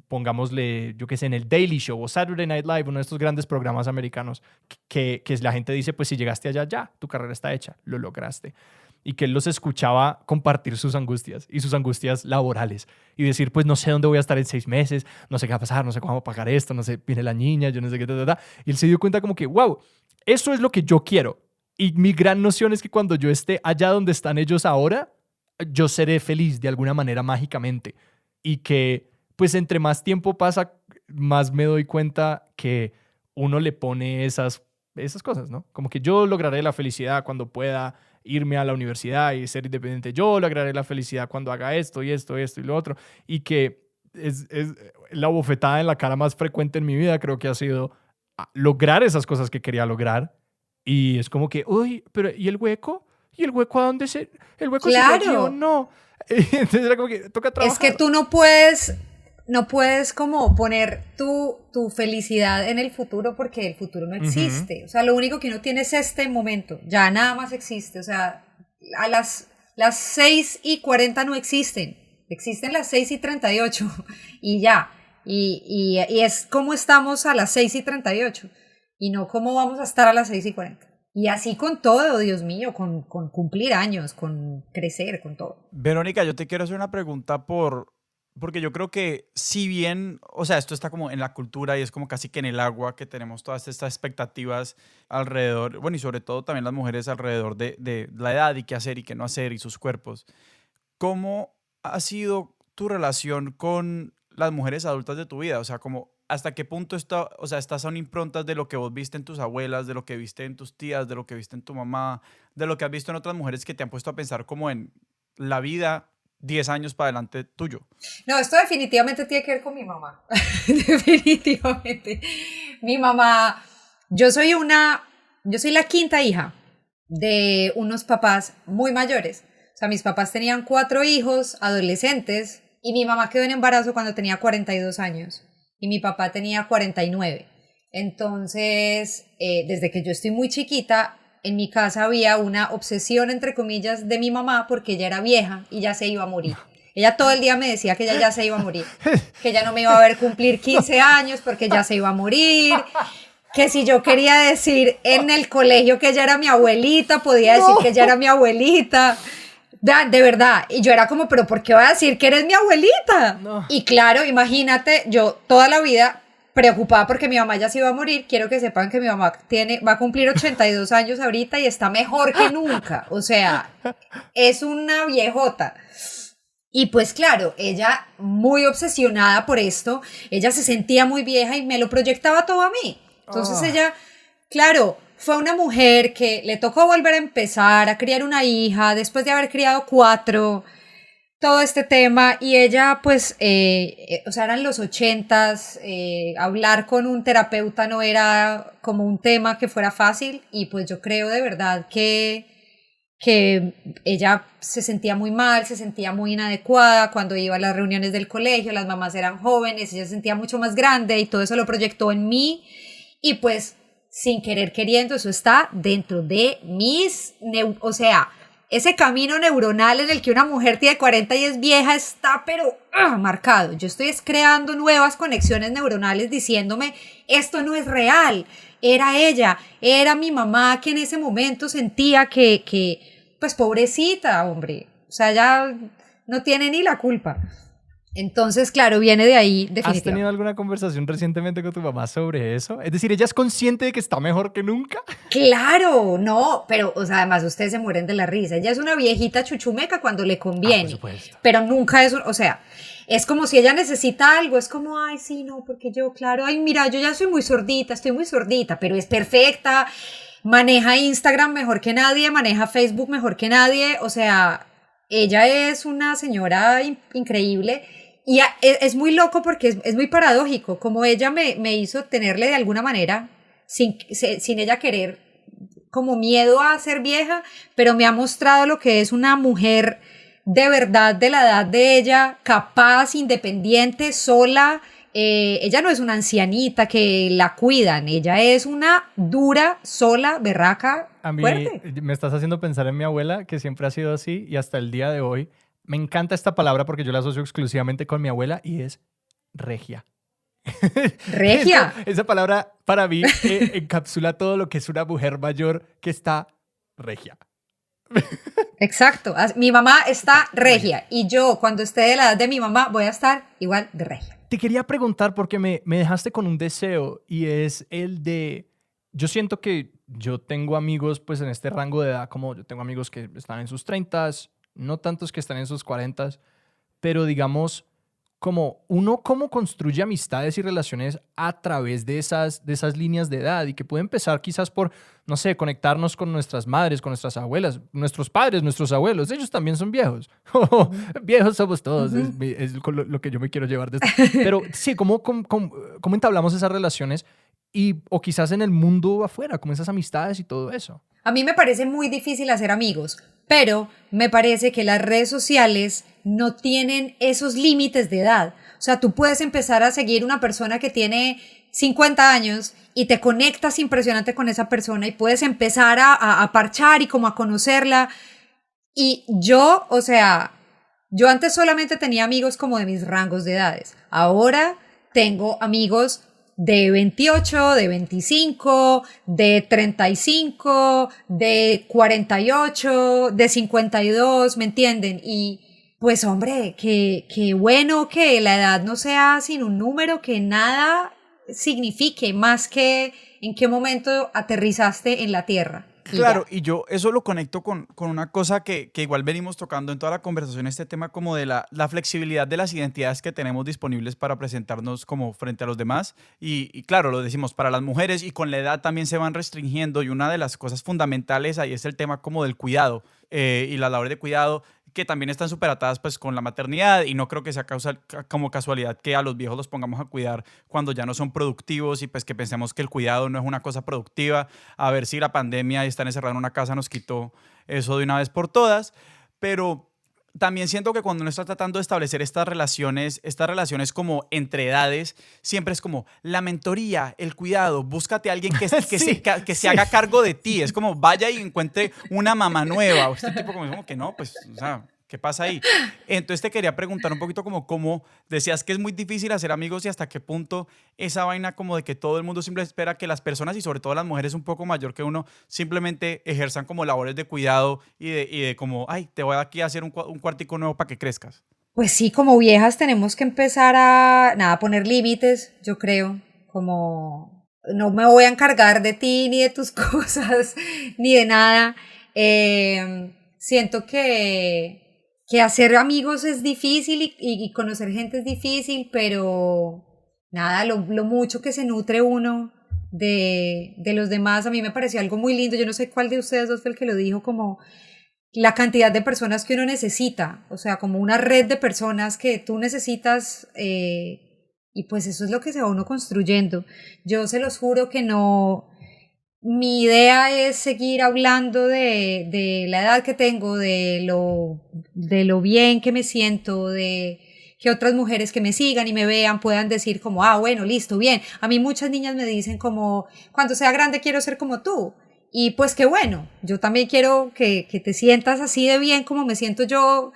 pongámosle, yo qué sé, en el Daily Show o Saturday Night Live, uno de estos grandes programas americanos, que la gente dice, pues si llegaste allá, ya, tu carrera está hecha, lo lograste. Y que él los escuchaba compartir sus angustias y sus angustias laborales y decir, pues no sé dónde voy a estar en 6 meses, no sé qué va a pasar, no sé cómo pagar esto, no sé, viene la niña, yo no sé qué, Y él se dio cuenta como que, wow, eso es lo que yo quiero. Y mi gran noción es que cuando yo esté allá donde están ellos ahora, yo seré feliz de alguna manera mágicamente. Y que, pues entre más tiempo pasa, más me doy cuenta que uno le pone esas cosas, ¿no? Como que yo lograré la felicidad cuando pueda irme a la universidad y ser independiente. Yo lograré la felicidad cuando haga esto y esto y lo otro. Y que es la bofetada en la cara más frecuente en mi vida, creo que ha sido lograr esas cosas que quería lograr. Y es como que, uy, pero ¿y el hueco? ¿Y el hueco a dónde se...? ¿El hueco claro. se cayó? No. Entonces era como que toca trabajar. Es que tú no puedes como poner tu felicidad en el futuro porque el futuro no existe. Uh-huh. O sea, lo único que uno tiene es este momento. Ya nada más existe. O sea, a las 6:40 no existen. Existen las 6:38 y ya. Y es como estamos a las 6:38 y no cómo vamos a estar a las 6:40. Y así con todo, Dios mío, con cumplir años, con crecer, con todo. Verónica, yo te quiero hacer una pregunta porque yo creo que si bien, o sea, esto está como en la cultura y es como casi que en el agua que tenemos todas estas expectativas alrededor, bueno, y sobre todo también las mujeres alrededor de la edad y qué hacer y qué no hacer y sus cuerpos. ¿Cómo ha sido tu relación con las mujeres adultas de tu vida? O sea, como hasta qué punto estas son improntas de lo que vos viste en tus abuelas, de lo que viste en tus tías, de lo que viste en tu mamá, de lo que has visto en otras mujeres que te han puesto a pensar como en la vida 10 años para adelante tuyo. No, esto definitivamente tiene que ver con mi mamá. Definitivamente. Mi mamá, yo soy la quinta hija de unos papás muy mayores. O sea, mis papás tenían 4 hijos adolescentes y mi mamá quedó en embarazo cuando tenía 42 años y mi papá tenía 49. Entonces, desde que yo estoy muy chiquita, en mi casa había una obsesión, entre comillas, de mi mamá porque ella era vieja y ya se iba a morir. Ella todo el día me decía que ella ya se iba a morir, que ella no me iba a ver cumplir 15 años porque ya se iba a morir, que si yo quería decir en el colegio que ella era mi abuelita, podía decir que ella era mi abuelita. De verdad. Y yo era como, pero ¿por qué voy a decir que eres mi abuelita? No. Y claro, imagínate, yo toda la vida preocupada porque mi mamá ya se iba a morir. Quiero que sepan que mi mamá va a cumplir 82 años ahorita y está mejor que nunca. O sea, es una viejota. Y pues claro, ella muy obsesionada por esto, ella se sentía muy vieja y me lo proyectaba todo a mí. Entonces ella, claro, fue una mujer que le tocó volver a empezar a criar una hija después de haber criado 4, todo este tema, y ella pues, o sea, eran los 80s, hablar con un terapeuta no era como un tema que fuera fácil, y pues yo creo de verdad que ella se sentía muy mal, se sentía muy inadecuada cuando iba a las reuniones del colegio, las mamás eran jóvenes, ella se sentía mucho más grande y todo eso lo proyectó en mí y pues sin querer queriendo eso está dentro de o sea, ese camino neuronal en el que una mujer tiene 40 y es vieja está pero marcado. Yo estoy creando nuevas conexiones neuronales diciéndome esto no es real, era ella, era mi mamá que en ese momento sentía que pues pobrecita, hombre, o sea, ya no tiene ni la culpa. Entonces, claro, viene de ahí definitivamente. ¿Has tenido alguna conversación recientemente con tu mamá sobre eso? Es decir, ¿ella es consciente de que está mejor que nunca? Claro, no, pero, o sea, además ustedes se mueren de la risa. Ella es una viejita chuchumeca cuando le conviene, por supuesto. pero nunca es, o sea, es como si ella necesita algo, es como, ay, sí, no, porque yo, claro, ay, mira, yo ya soy muy sordita, estoy muy sordita, pero es perfecta, maneja Instagram mejor que nadie, maneja Facebook mejor que nadie, o sea, ella es una señora increíble. Y es muy loco porque es muy paradójico, como ella me hizo tenerle de alguna manera, sin ella querer, como miedo a ser vieja, pero me ha mostrado lo que es una mujer de verdad de la edad de ella, capaz, independiente, sola. Ella no es una ancianita que la cuidan, ella es una dura, sola, berraca, A mí fuerte. me estás haciendo pensar en mi abuela, que siempre ha sido así y hasta el día de hoy. Me encanta esta palabra porque yo la asocio exclusivamente con mi abuela y es regia. Regia. Esa palabra para mí encapsula todo lo que es una mujer mayor que está regia. Exacto. Mi mamá está regia y yo cuando esté de la edad de mi mamá voy a estar igual de regia. Te quería preguntar porque me dejaste con un deseo y es el de... Yo siento que yo tengo amigos pues en este rango de edad, como yo tengo amigos que están en sus 30s, no tantos que están en sus 40s, pero digamos, como uno cómo construye amistades y relaciones a través de esas líneas de edad y que puede empezar quizás por, no sé, conectarnos con nuestras madres, con nuestras abuelas, nuestros padres, nuestros abuelos, ellos también son viejos. Viejos somos todos, es lo que yo me quiero llevar de esto. Pero sí, ¿cómo entablamos esas relaciones o quizás en el mundo afuera, como esas amistades y todo eso? A mí me parece muy difícil hacer amigos, pero me parece que las redes sociales no tienen esos límites de edad. O sea, tú puedes empezar a seguir una persona que tiene 50 años y te conectas impresionante con esa persona y puedes empezar a parchar y como a conocerla. Y yo, o sea, yo antes solamente tenía amigos como de mis rangos de edades. Ahora tengo amigos de 28, de 25, de 35, de 48, de 52, ¿me entienden? Y pues hombre, qué bueno que la edad no sea sin un número, que nada signifique más que en qué momento aterrizaste en la tierra. Claro, y yo eso lo conecto con una cosa que igual venimos tocando en toda la conversación, este tema como de la flexibilidad de las identidades que tenemos disponibles para presentarnos como frente a los demás. Y claro, lo decimos para las mujeres y con la edad también se van restringiendo y una de las cosas fundamentales ahí es el tema como del cuidado y la labor de cuidado, que también están súper atadas pues con la maternidad y no creo que sea como casualidad que a los viejos los pongamos a cuidar cuando ya no son productivos y pues que pensemos que el cuidado no es una cosa productiva, a ver si la pandemia y estar encerrado en una casa nos quitó eso de una vez por todas, pero también siento que cuando uno está tratando de establecer estas relaciones como entre edades, siempre es como la mentoría, el cuidado, búscate a alguien que se haga cargo de ti. Es como vaya y encuentre una mamá nueva. O este tipo como que no, pues, o sea, ¿Qué pasa ahí? Entonces te quería preguntar un poquito como decías que es muy difícil hacer amigos y hasta qué punto esa vaina como de que todo el mundo siempre espera que las personas y sobre todo las mujeres un poco mayor que uno simplemente ejerzan como labores de cuidado y de como, ay, te voy aquí a hacer un cuartico nuevo para que crezcas. Pues sí, como viejas tenemos que empezar a, nada, poner límites, yo creo, como no me voy a encargar de ti ni de tus cosas, ni de nada. Siento que hacer amigos es difícil y conocer gente es difícil, pero nada, lo mucho que se nutre uno de los demás, a mí me pareció algo muy lindo, yo no sé cuál de ustedes dos fue el que lo dijo, como la cantidad de personas que uno necesita, o sea, como una red de personas que tú necesitas y pues eso es lo que se va uno construyendo. Yo se los juro que no, mi idea es seguir hablando de la edad que tengo, de lo bien que me siento, de que otras mujeres que me sigan y me vean puedan decir como, ah, bueno, listo, bien. A mí muchas niñas me dicen como, cuando sea grande quiero ser como tú. Y pues qué bueno, yo también quiero que te sientas así de bien como me siento yo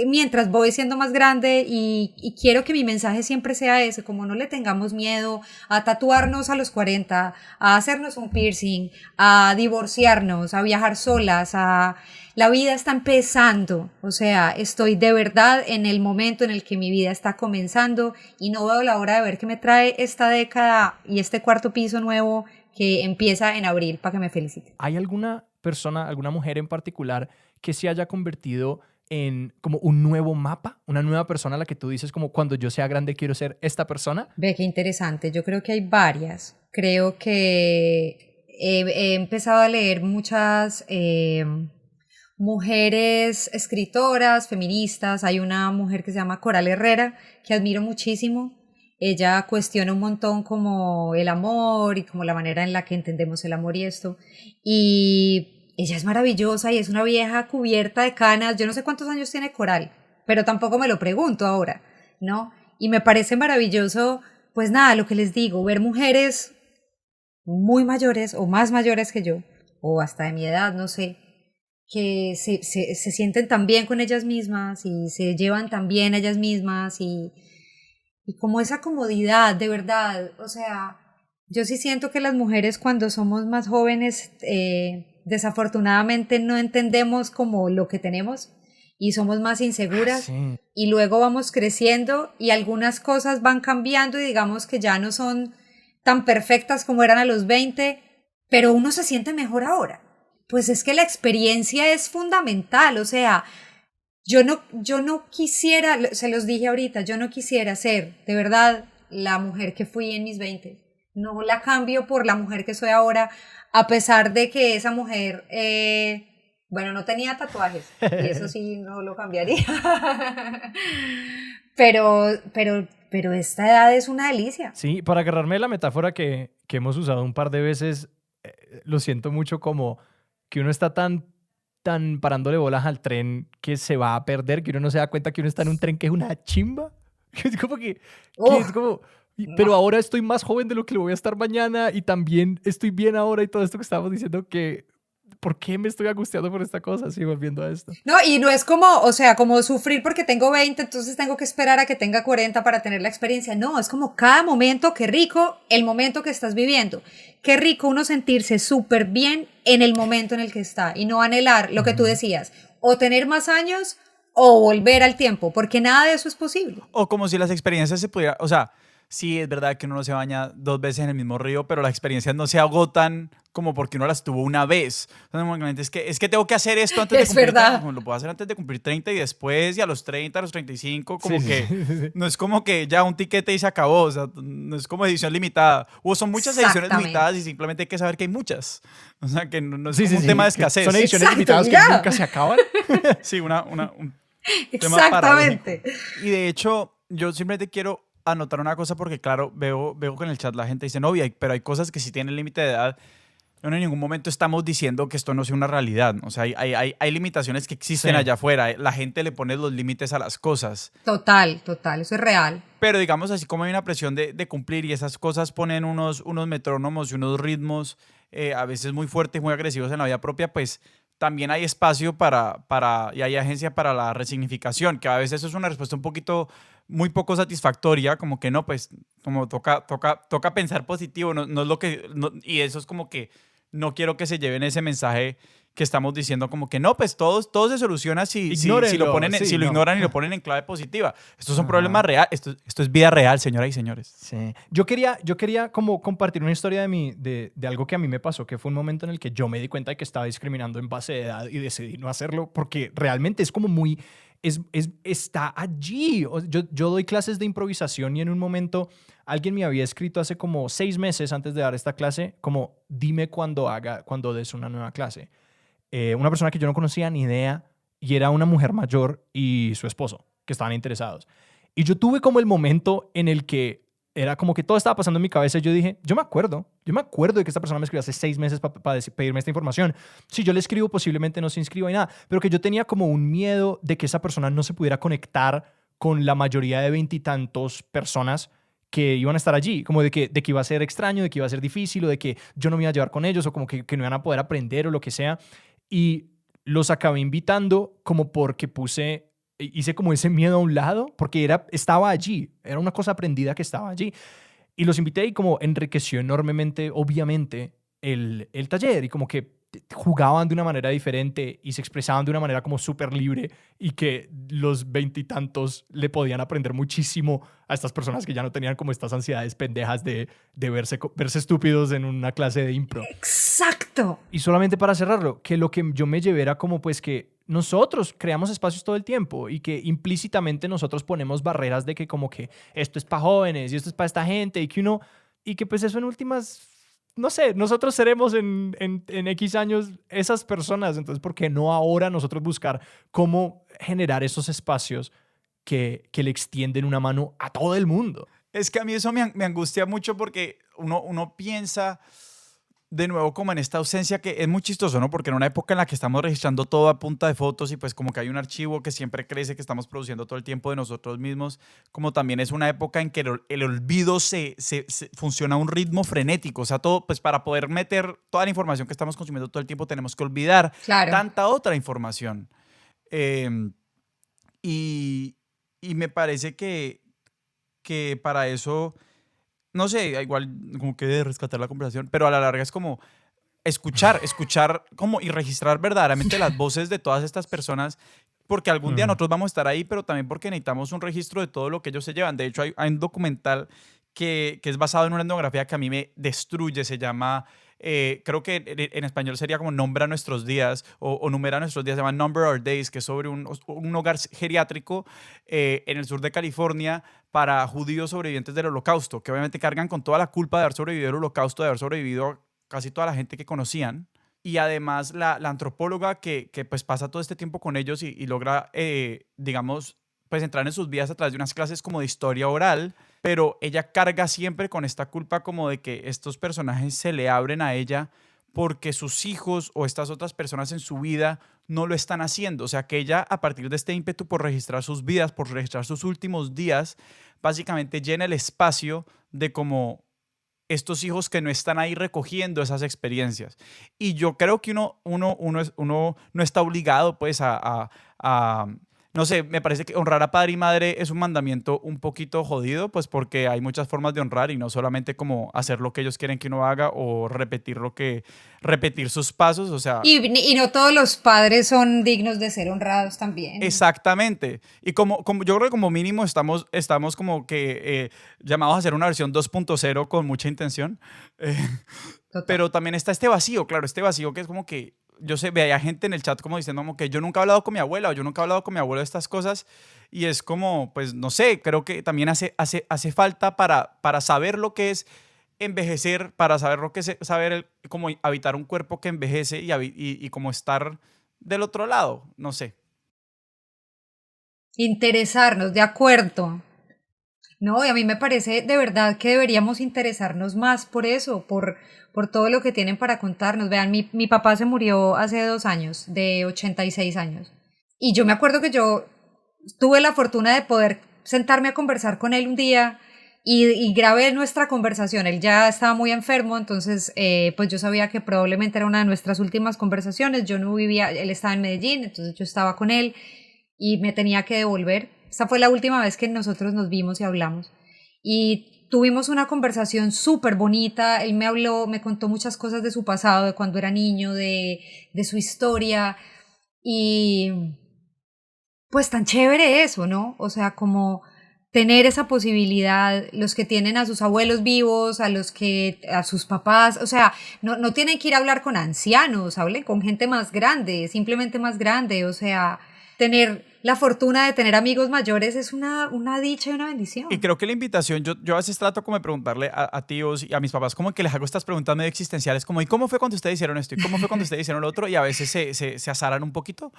mientras voy siendo más grande y quiero que mi mensaje siempre sea ese, como no le tengamos miedo a tatuarnos a los 40, a hacernos un piercing, a divorciarnos, a viajar solas, la vida está empezando, o sea, estoy de verdad en el momento en el que mi vida está comenzando y no veo la hora de ver qué me trae esta década y este cuarto piso nuevo que empieza en abril para que me felicite. ¿Hay alguna persona, alguna mujer en particular que se haya convertido en como un nuevo mapa? ¿Una nueva persona a la que tú dices como cuando yo sea grande quiero ser esta persona? Ve, qué interesante. Yo creo que hay varias. Creo que he empezado a leer muchas mujeres escritoras, feministas. Hay una mujer que se llama Coral Herrera, que admiro muchísimo. Ella cuestiona un montón como el amor y como la manera en la que entendemos el amor y esto. Y ella es maravillosa y es una vieja cubierta de canas. Yo no sé cuántos años tiene Coral, pero tampoco me lo pregunto ahora, ¿no? Y me parece maravilloso, pues nada, lo que les digo, ver mujeres muy mayores o más mayores que yo, o hasta de mi edad, no sé, que se sienten tan bien con ellas mismas y se llevan tan bien ellas mismas y como esa comodidad, de verdad, o sea, yo sí siento que las mujeres cuando somos más jóvenes desafortunadamente no entendemos como lo que tenemos y somos más inseguras Sí. y luego vamos creciendo y algunas cosas van cambiando y digamos que ya no son tan perfectas como eran a los 20, pero uno se siente mejor ahora. Pues es que la experiencia es fundamental, o sea, yo no quisiera, se los dije ahorita, yo no quisiera ser de verdad la mujer que fui en mis 20. No la cambio por la mujer que soy ahora, a pesar de que esa mujer, bueno, no tenía tatuajes, y eso sí no lo cambiaría. pero esta edad es una delicia. Sí, para agarrarme de la metáfora que hemos usado un par de veces, lo siento mucho como que uno está tan parándole bolas al tren que se va a perder, que uno no se da cuenta que uno está en un tren que es una chimba. Es como que es como, pero ahora estoy más joven de lo que lo voy a estar mañana y también estoy bien ahora y todo esto que estábamos diciendo que ¿por qué me estoy angustiando por esta cosa? Sí, volviendo a esto. No, y no es como, o sea, como sufrir porque tengo 20, entonces tengo que esperar a que tenga 40 para tener la experiencia. No, es como cada momento, qué rico el momento que estás viviendo. Qué rico uno sentirse súper bien en el momento en el que está y no anhelar lo que tú decías, o tener más años o volver al tiempo, porque nada de eso es posible. O como si las experiencias se pudieran, o sea, sí es verdad que uno no se baña 2 veces en el mismo río, pero las experiencias no se agotan como porque uno las tuvo una vez. O sea, normalmente es que tengo que hacer esto antes de Es cumplir verdad. 30, como lo puedo hacer antes de cumplir 30 y después y a los 30, a los 35, como Sí, que sí. no es como que ya un tiquete y se acabó, o sea, no es como edición limitada. O son muchas ediciones Exactamente. limitadas y simplemente hay que saber que hay muchas. O sea, que no es Sí, como sí, un sí, tema de que escasez. son ediciones Exacto, limitadas que ya. nunca se acaban. Sí, un tema Exactamente. paradójico. Y de hecho, yo simplemente quiero anotar una cosa porque, claro, veo que en el chat la gente dice, no, pero hay cosas que sí tienen límite de edad. No, en ningún momento estamos diciendo que esto no sea una realidad. O sea, hay limitaciones que existen Sí. allá afuera. La gente le pone los límites a las cosas. Total, eso es real. Pero digamos, así como hay una presión de cumplir y esas cosas ponen unos metrónomos y unos ritmos a veces muy fuertes, muy agresivos en la vida propia, pues también hay espacio y hay agencia para la resignificación, que a veces eso es una respuesta un poquito muy poco satisfactoria, como que no, pues como toca pensar positivo, no es lo que, y eso es como que no quiero que se lleven ese mensaje que estamos diciendo como que no, pues todo se soluciona si lo ponen, sí, si lo no. ignoran y lo ponen en clave positiva. Estos son Ajá. problemas reales, esto es vida real, señoras y señores. Sí. Yo quería como compartir una historia de algo que a mí me pasó, que fue un momento en el que yo me di cuenta de que estaba discriminando en base de edad y decidí no hacerlo porque realmente es como muy... está allí. Yo doy clases de improvisación y en un momento alguien me había escrito hace como 6 meses antes de dar esta clase, como dime cuando des una nueva clase. Una persona que yo no conocía ni idea y era una mujer mayor y su esposo que estaban interesados. Y yo tuve como el momento en el que era como que todo estaba pasando en mi cabeza y yo dije, yo me acuerdo de que esta persona me escribió hace 6 meses para pedirme esta información. Si yo le escribo, posiblemente no se inscriba y nada, pero que yo tenía como un miedo de que esa persona no se pudiera conectar con la mayoría de 20 y tantos personas que iban a estar allí, como de que iba a ser extraño, de que iba a ser difícil o de que yo no me iba a llevar con ellos o como que no iban a poder aprender o lo que sea. Y los acabé invitando como porque hice como ese miedo a un lado, porque estaba allí, era una cosa aprendida que estaba allí. Y los invité y como enriqueció enormemente, obviamente, el taller y como que jugaban de una manera diferente y se expresaban de una manera como súper libre y que los 20 y tantos le podían aprender muchísimo a estas personas que ya no tenían como estas ansiedades pendejas de verse estúpidos en una clase de impro. ¡Exacto! Y solamente para cerrarlo, que lo que yo me llevé era como pues que nosotros creamos espacios todo el tiempo y que implícitamente nosotros ponemos barreras de que como que esto es para jóvenes y esto es para esta gente y que pues eso en últimas, no sé, nosotros seremos en X años esas personas. Entonces, ¿por qué no ahora nosotros buscar cómo generar esos espacios que le extienden una mano a todo el mundo? Es que a mí eso me angustia mucho porque uno piensa de nuevo como en esta ausencia que es muy chistoso, ¿no? Porque en una época en la que estamos registrando todo a punta de fotos y pues como que hay un archivo que siempre crece, que estamos produciendo todo el tiempo de nosotros mismos, como también es una época en que el olvido se funciona a un ritmo frenético. O sea, todo, pues para poder meter toda la información que estamos consumiendo todo el tiempo tenemos que olvidar tanta otra información. Y me parece que para eso... No sé, igual como que de rescatar la conversación, pero a la larga es como escuchar como y registrar verdaderamente las voces de todas estas personas, porque algún día nosotros vamos a estar ahí, pero también porque necesitamos un registro de todo lo que ellos se llevan. De hecho, hay un documental que es basado en una etnografía que a mí me destruye, se llama... creo que en español sería como Nombra Nuestros Días o Numera Nuestros Días, se llama Number Our Days, que es sobre un hogar geriátrico en el sur de California para judíos sobrevivientes del Holocausto, que obviamente cargan con toda la culpa de haber sobrevivido al Holocausto, de haber sobrevivido a casi toda la gente que conocían. Y además la antropóloga que pues pasa todo este tiempo con ellos y logra, digamos, pues entrar en sus vidas a través de unas clases como de historia oral, pero ella carga siempre con esta culpa como de que estos personajes se le abren a ella porque sus hijos o estas otras personas en su vida no lo están haciendo. O sea, que ella, a partir de este ímpetu por registrar sus vidas, por registrar sus últimos días, básicamente llena el espacio de como estos hijos que no están ahí recogiendo esas experiencias. Y yo creo que uno no está obligado pues a no sé, me parece que honrar a padre y madre es un mandamiento un poquito jodido, pues porque hay muchas formas de honrar y no solamente como hacer lo que ellos quieren que uno haga o repetir sus pasos, o sea... Y no todos los padres son dignos de ser honrados también. Exactamente. Y como yo creo que como mínimo estamos como que llamados a hacer una versión 2.0 con mucha intención. Pero también está este vacío, claro, este vacío que es como que yo sé, veía gente en el chat como diciendo como que yo nunca he hablado con mi abuela o yo nunca he hablado con mi abuelo de estas cosas y es como, pues no sé, creo que también hace falta para saber lo que es envejecer, para saber lo que es saber cómo habitar un cuerpo que envejece y cómo estar del otro lado, no sé. Interesarnos, de acuerdo. No, y a mí me parece de verdad que deberíamos interesarnos más por eso, por todo lo que tienen para contarnos. Vean, mi papá se murió hace 2 años, de 86 años. Y yo me acuerdo que yo tuve la fortuna de poder sentarme a conversar con él un día y grabé nuestra conversación. Él ya estaba muy enfermo, entonces pues yo sabía que probablemente era una de nuestras últimas conversaciones. Yo no vivía, él estaba en Medellín, entonces yo estaba con él y me tenía que devolver. Esta fue la última vez que nosotros nos vimos y hablamos. Y tuvimos una conversación súper bonita. Él me habló, me contó muchas cosas de su pasado, de cuando era niño, de su historia. Y pues tan chévere eso, ¿no? O sea, como tener esa posibilidad, los que tienen a sus abuelos vivos, a sus papás, o sea, no tienen que ir a hablar con ancianos, hablen con gente más grande, simplemente más grande, o sea, tener la fortuna de tener amigos mayores es una dicha y una bendición. Y creo que la invitación, yo a veces trato como de preguntarle a tíos y a mis papás, como que les hago estas preguntas medio existenciales, como ¿y cómo fue cuando ustedes hicieron esto? ¿Y cómo fue cuando ustedes hicieron lo otro? Y a veces se azaran un poquito.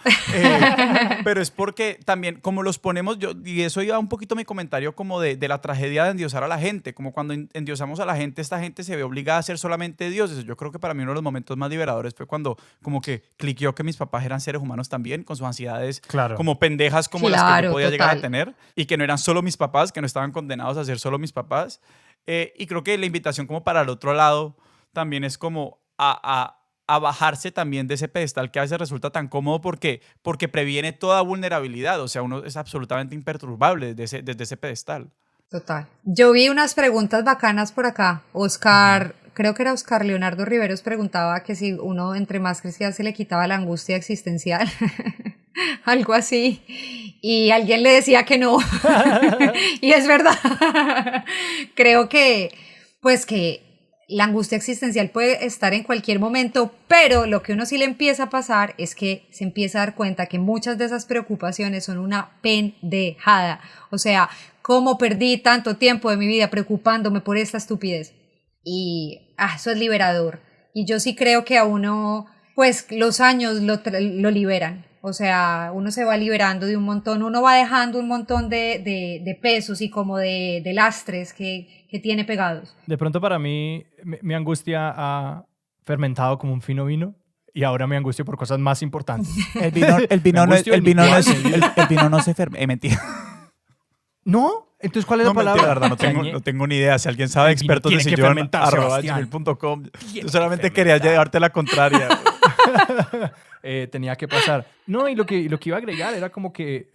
Pero es porque también, como los ponemos, y eso iba un poquito mi comentario como de la tragedia de endiosar a la gente, como cuando endiosamos a la gente, esta gente se ve obligada a ser solamente dioses. Yo creo que para mí uno de los momentos más liberadores fue cuando como que cliqueó que mis papás eran seres humanos también, con sus ansiedades como pendejas como las que yo podía llegar a tener, y que no eran solo mis papás, que no estaban condenados a ser solo mis papás. Y creo que la invitación como para el otro lado también es como a bajarse también de ese pedestal que a veces resulta tan cómodo porque previene toda vulnerabilidad. O sea, uno es absolutamente imperturbable desde ese pedestal. Total. Yo vi unas preguntas bacanas por acá. Oscar, creo que era Oscar Leonardo Riveros, preguntaba que si uno entre más crecía se le quitaba la angustia existencial. Algo así. Y alguien le decía que no. Y es verdad. Creo que, pues que la angustia existencial puede estar en cualquier momento, pero lo que uno sí le empieza a pasar es que se empieza a dar cuenta que muchas de esas preocupaciones son una pendejada. O sea, ¿cómo perdí tanto tiempo de mi vida preocupándome por esta estupidez? Y eso es liberador. Y yo sí creo que a uno, pues los años lo liberan. O sea, uno se va liberando de un montón, uno va dejando un montón de pesos y como de lastres que tiene pegados. De pronto para mí, mi angustia ha fermentado como un fino vino y ahora me angustio por cosas más importantes. El vino no se fermenta. Mentira. ¿No? Entonces, ¿cuál es la palabra? Mentira, la verdad, no tengo ni idea. Si alguien sabe, expertos de sillón, @gmail.com. Yo solamente quería llevarte la contraria. Tenía que pasar. No, y lo que iba a agregar era como que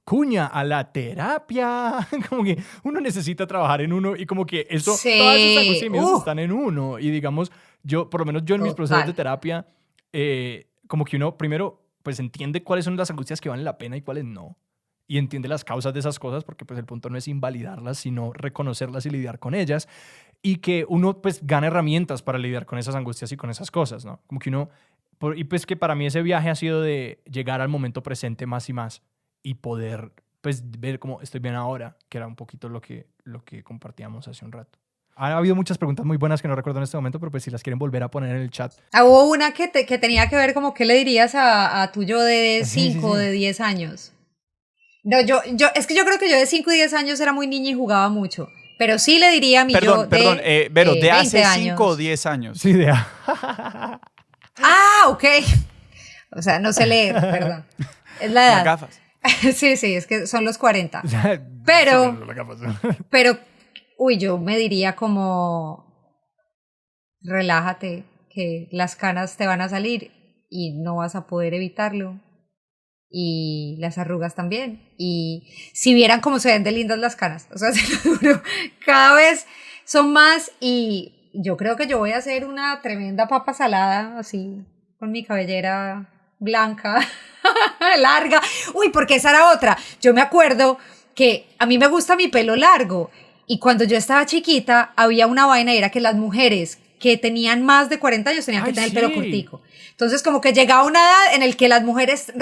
cuña a la terapia. Como que uno necesita trabajar en uno y como que eso, sí. Todas esas angustias y miedos están en uno. Y digamos, por lo menos yo en mis procesos de terapia, como que uno primero pues entiende cuáles son las angustias que valen la pena y cuáles no. Y entiende las causas de esas cosas, porque pues el punto no es invalidarlas, sino reconocerlas y lidiar con ellas. Y que uno pues gana herramientas para lidiar con esas angustias y con esas cosas, ¿no? Como que uno... Y pues que para mí ese viaje ha sido de llegar al momento presente más y más y poder pues ver cómo estoy bien ahora, que era un poquito lo que compartíamos hace un rato. Ha habido muchas preguntas muy buenas que no recuerdo en este momento, pero pues si las quieren volver a poner en el chat. Hubo una que tenía que ver como qué le dirías a tu yo de 5 o de 10 años. No, es que yo creo que yo de 5 y 10 años era muy niña y jugaba mucho. Pero sí le diría a mi yo de Vero, de hace 5 años. o 10 años. Sí, de... Ok. O sea, no sé leer, perdón. Es la edad. Las gafas. Sí, es que son los 40. Pero, yo me diría como, relájate, que las canas te van a salir y no vas a poder evitarlo. Y las arrugas también. Y si vieran cómo se ven de lindas las canas, o sea, se lo juro, cada vez son más y yo creo que yo voy a hacer una tremenda papa salada, así, con mi cabellera blanca, larga. Porque esa era otra. Yo me acuerdo que a mí me gusta mi pelo largo y cuando yo estaba chiquita había una vaina y era que las mujeres que tenían más de 40 años tenían que tener el pelo cortico. Entonces como que llegaba una edad en el que las mujeres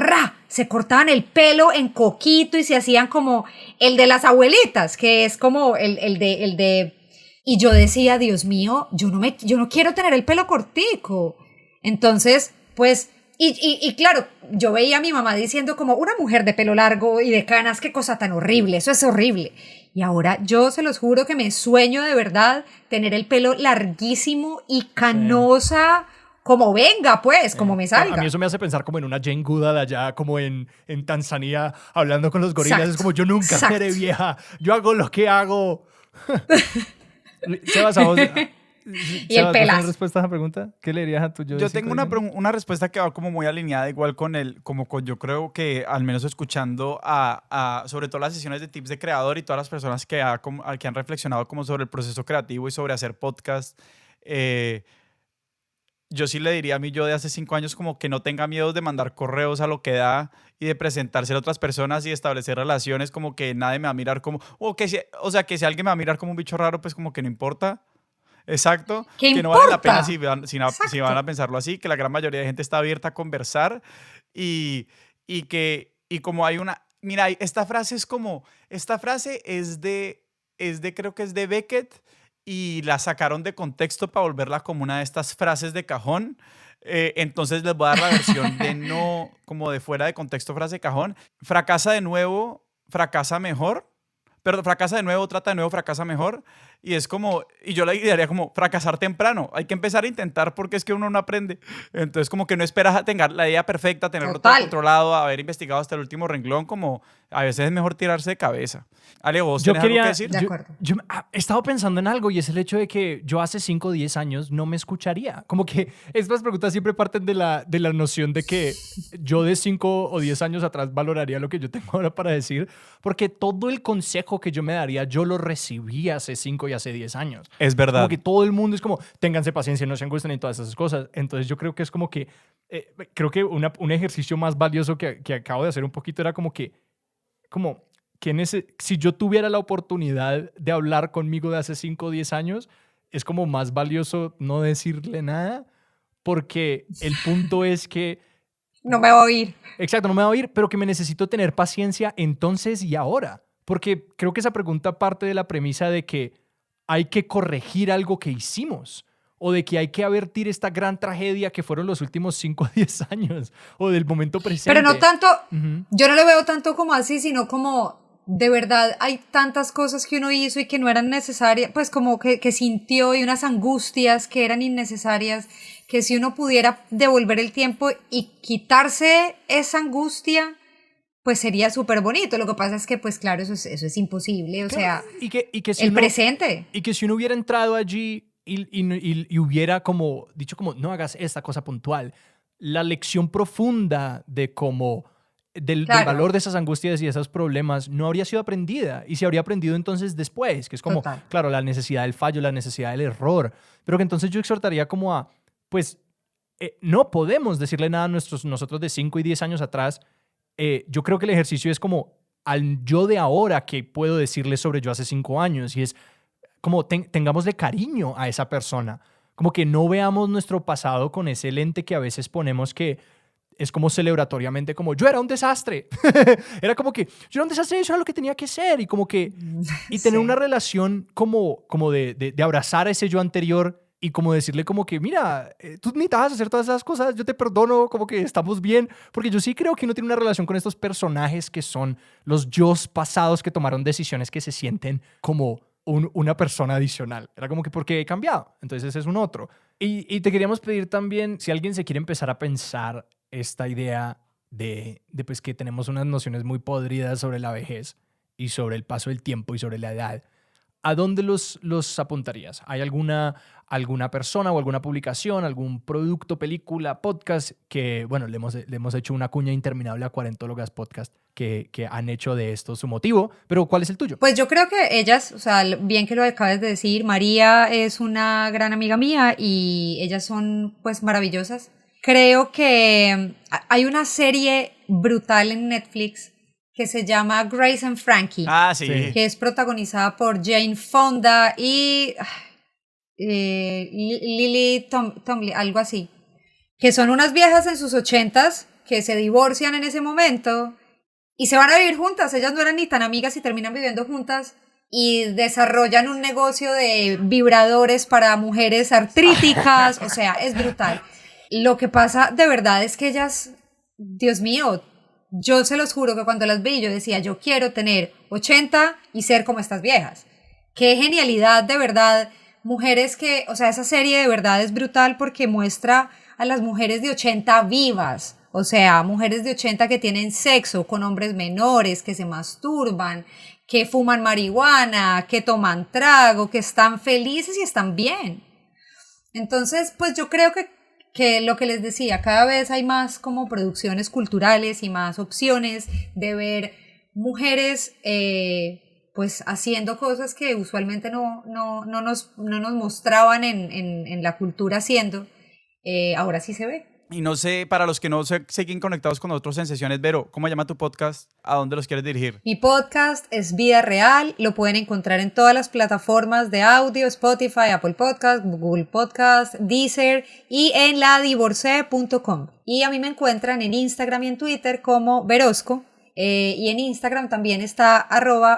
se cortaban el pelo en coquito y se hacían como el de las abuelitas, que es como el de y yo decía, Dios mío, yo no quiero tener el pelo cortico. Entonces, pues y claro, yo veía a mi mamá diciendo como una mujer de pelo largo y de canas, qué cosa tan horrible, eso es horrible. Y ahora yo se los juro que me sueño de verdad tener el pelo larguísimo y canosa, como venga, pues, como me salga. A mí eso me hace pensar como en una Jane Goodall allá, como en Tanzania, hablando con los gorilas. Exacto, es como, yo nunca seré vieja, yo hago lo que hago Sebas, a vos... Y el pelas. ¿tienes respuesta a esa pregunta? ¿Qué le dirías a tu yo? Yo tengo una respuesta que va como muy alineada igual con yo creo que al menos escuchando sobre todo las sesiones de tips de creador y todas las personas que han reflexionado como sobre el proceso creativo y sobre hacer podcast, yo sí le diría a mí yo de hace 5 años como que no tenga miedo de mandar correos a lo que da y de presentarse a otras personas y establecer relaciones, como que nadie me va a mirar como, que si alguien me va a mirar como un bicho raro, pues como que no importa. Exacto, ¿Qué que no vale la importa? pena si van a pensarlo así, que la gran mayoría de gente está abierta a conversar y como hay mira, esta frase creo que es de Beckett y la sacaron de contexto para volverla como una de estas frases de cajón. Entonces les voy a dar la versión de no, como de fuera de contexto frase de cajón. Fracasa de nuevo, fracasa mejor. Pero fracasa de nuevo, trata de nuevo, fracasa mejor. Y es como, y yo le diría como fracasar temprano. Hay que empezar a intentar porque es que uno no aprende. Entonces como que no esperas a tener la idea perfecta, tenerlo todo controlado, haber investigado hasta el último renglón, como a veces es mejor tirarse de cabeza. Ale, ¿vos tenés algo que decir? De acuerdo. Yo he estado pensando en algo y es el hecho de que yo hace 5 o 10 años no me escucharía. Como que estas preguntas siempre parten de la noción de que yo de 5 o 10 años atrás valoraría lo que yo tengo ahora para decir, porque todo el consejo que yo me daría, yo lo recibí hace 5 y hace 10 años. Es verdad. Como que todo el mundo es como, ténganse paciencia, no se angustien y todas esas cosas. Entonces yo creo que es como que, creo que un ejercicio más valioso que acabo de hacer un poquito era como que si yo tuviera la oportunidad de hablar conmigo de hace 5 o 10 años, es como más valioso no decirle nada, porque el punto es que... No me va a oír. Exacto, no me va a oír, pero que me necesito tener paciencia entonces y ahora. Porque creo que esa pregunta parte de la premisa de que hay que corregir algo que hicimos, o de que hay que avertir esta gran tragedia que fueron los últimos 5 o 10 años, o del momento presente. Pero no tanto, yo no lo veo tanto como así, sino como de verdad hay tantas cosas que uno hizo y que no eran necesarias, pues como que sintió, y unas angustias que eran innecesarias, que si uno pudiera devolver el tiempo y quitarse esa angustia, pues sería súper bonito. Lo que pasa es que, pues claro, eso es imposible, o sea, y que si el uno, presente. Y que si uno hubiera entrado allí y hubiera como dicho como, no hagas esta cosa puntual, la lección profunda de cómo... Del valor de esas angustias y de esos problemas no habría sido aprendida, y se habría aprendido entonces después, que es como, claro, la necesidad del fallo, la necesidad del error, pero que entonces yo exhortaría como a, pues, no podemos decirle nada a nosotros de 5 y 10 años atrás. Yo creo que el ejercicio es como al yo de ahora que puedo decirle sobre yo hace 5 años, y es como tengámosle cariño a esa persona, como que no veamos nuestro pasado con ese lente que a veces ponemos que es como celebratoriamente como yo era un desastre. Era como que yo era un desastre, eso era lo que tenía que ser, y como que y tener una relación como de abrazar a ese yo anterior y como decirle como que mira, tú necesitas hacer todas esas cosas, yo te perdono, como que estamos bien, porque yo sí creo que uno tiene una relación con estos personajes que son los yos pasados que tomaron decisiones que se sienten como una persona adicional. Era como que porque he cambiado, entonces ese es un otro. Y te queríamos pedir también, si alguien se quiere empezar a pensar esta idea de pues que tenemos unas nociones muy podridas sobre la vejez y sobre el paso del tiempo y sobre la edad, ¿a dónde los apuntarías? ¿Hay alguna persona o alguna publicación, algún producto, película, podcast que, bueno, le hemos hecho una cuña interminable a Cuarentólogas Podcast que han hecho de esto su motivo, pero ¿cuál es el tuyo? Pues yo creo que ellas, o sea, bien que lo acabas de decir, María es una gran amiga mía y ellas son pues maravillosas. Creo que hay una serie brutal en Netflix que se llama Grace and Frankie. Ah, sí. Que es protagonizada por Jane Fonda y Lily Tomlin, algo así. Que son unas viejas en sus 80s que se divorcian en ese momento y se van a vivir juntas. Ellas no eran ni tan amigas y terminan viviendo juntas y desarrollan un negocio de vibradores para mujeres artríticas. O sea, es brutal. Lo que pasa de verdad es que ellas, Dios mío, yo se los juro que cuando las vi yo decía, yo quiero tener 80 y ser como estas viejas. Qué genialidad, de verdad. Mujeres que, o sea, esa serie de verdad es brutal porque muestra a las mujeres de 80 vivas. O sea, mujeres de 80 que tienen sexo con hombres menores, que se masturban, que fuman marihuana, que toman trago, que están felices y están bien. Entonces, pues yo creo que lo que les decía, cada vez hay más como producciones culturales y más opciones de ver mujeres pues haciendo cosas que usualmente no nos mostraban en la cultura haciendo. Ahora sí se ve. Y no sé, para los que no se siguen conectados con nosotros en Sesiones, Vero, ¿cómo llama tu podcast? ¿A dónde los quieres dirigir? Mi podcast es Vida Real, lo pueden encontrar en todas las plataformas de audio, Spotify, Apple Podcast, Google Podcast, Deezer y en ladivorcé.com. Y a mí me encuentran en Instagram y en Twitter como Verosco. Y en Instagram también está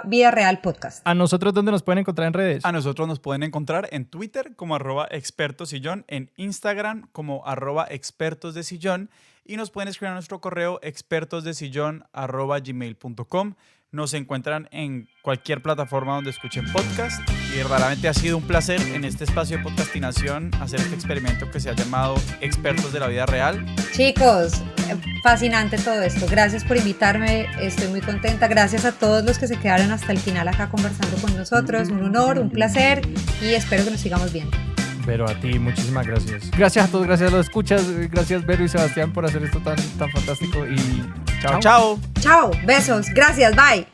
@Vida Real Podcast. ¿A nosotros dónde nos pueden encontrar en redes? A nosotros nos pueden encontrar en Twitter como @expertosillón, en Instagram como @expertosdesillón y nos pueden escribir a nuestro correo expertosdesillón@gmail.com. Nos encuentran en cualquier plataforma donde escuchen podcast y verdaderamente ha sido un placer en este espacio de podcastinación hacer este experimento que se ha llamado Expertos de la Vida Real. Chicos, fascinante todo esto. Gracias por invitarme, estoy muy contenta. Gracias a todos los que se quedaron hasta el final acá conversando con nosotros. Un honor, un placer y espero que nos sigamos viendo. Vero, a ti, muchísimas gracias. Gracias a todos, gracias a los escuchas. Gracias, Vero y Sebastián, por hacer esto tan fantástico. Y Chao, chao. Chao, besos, gracias, bye.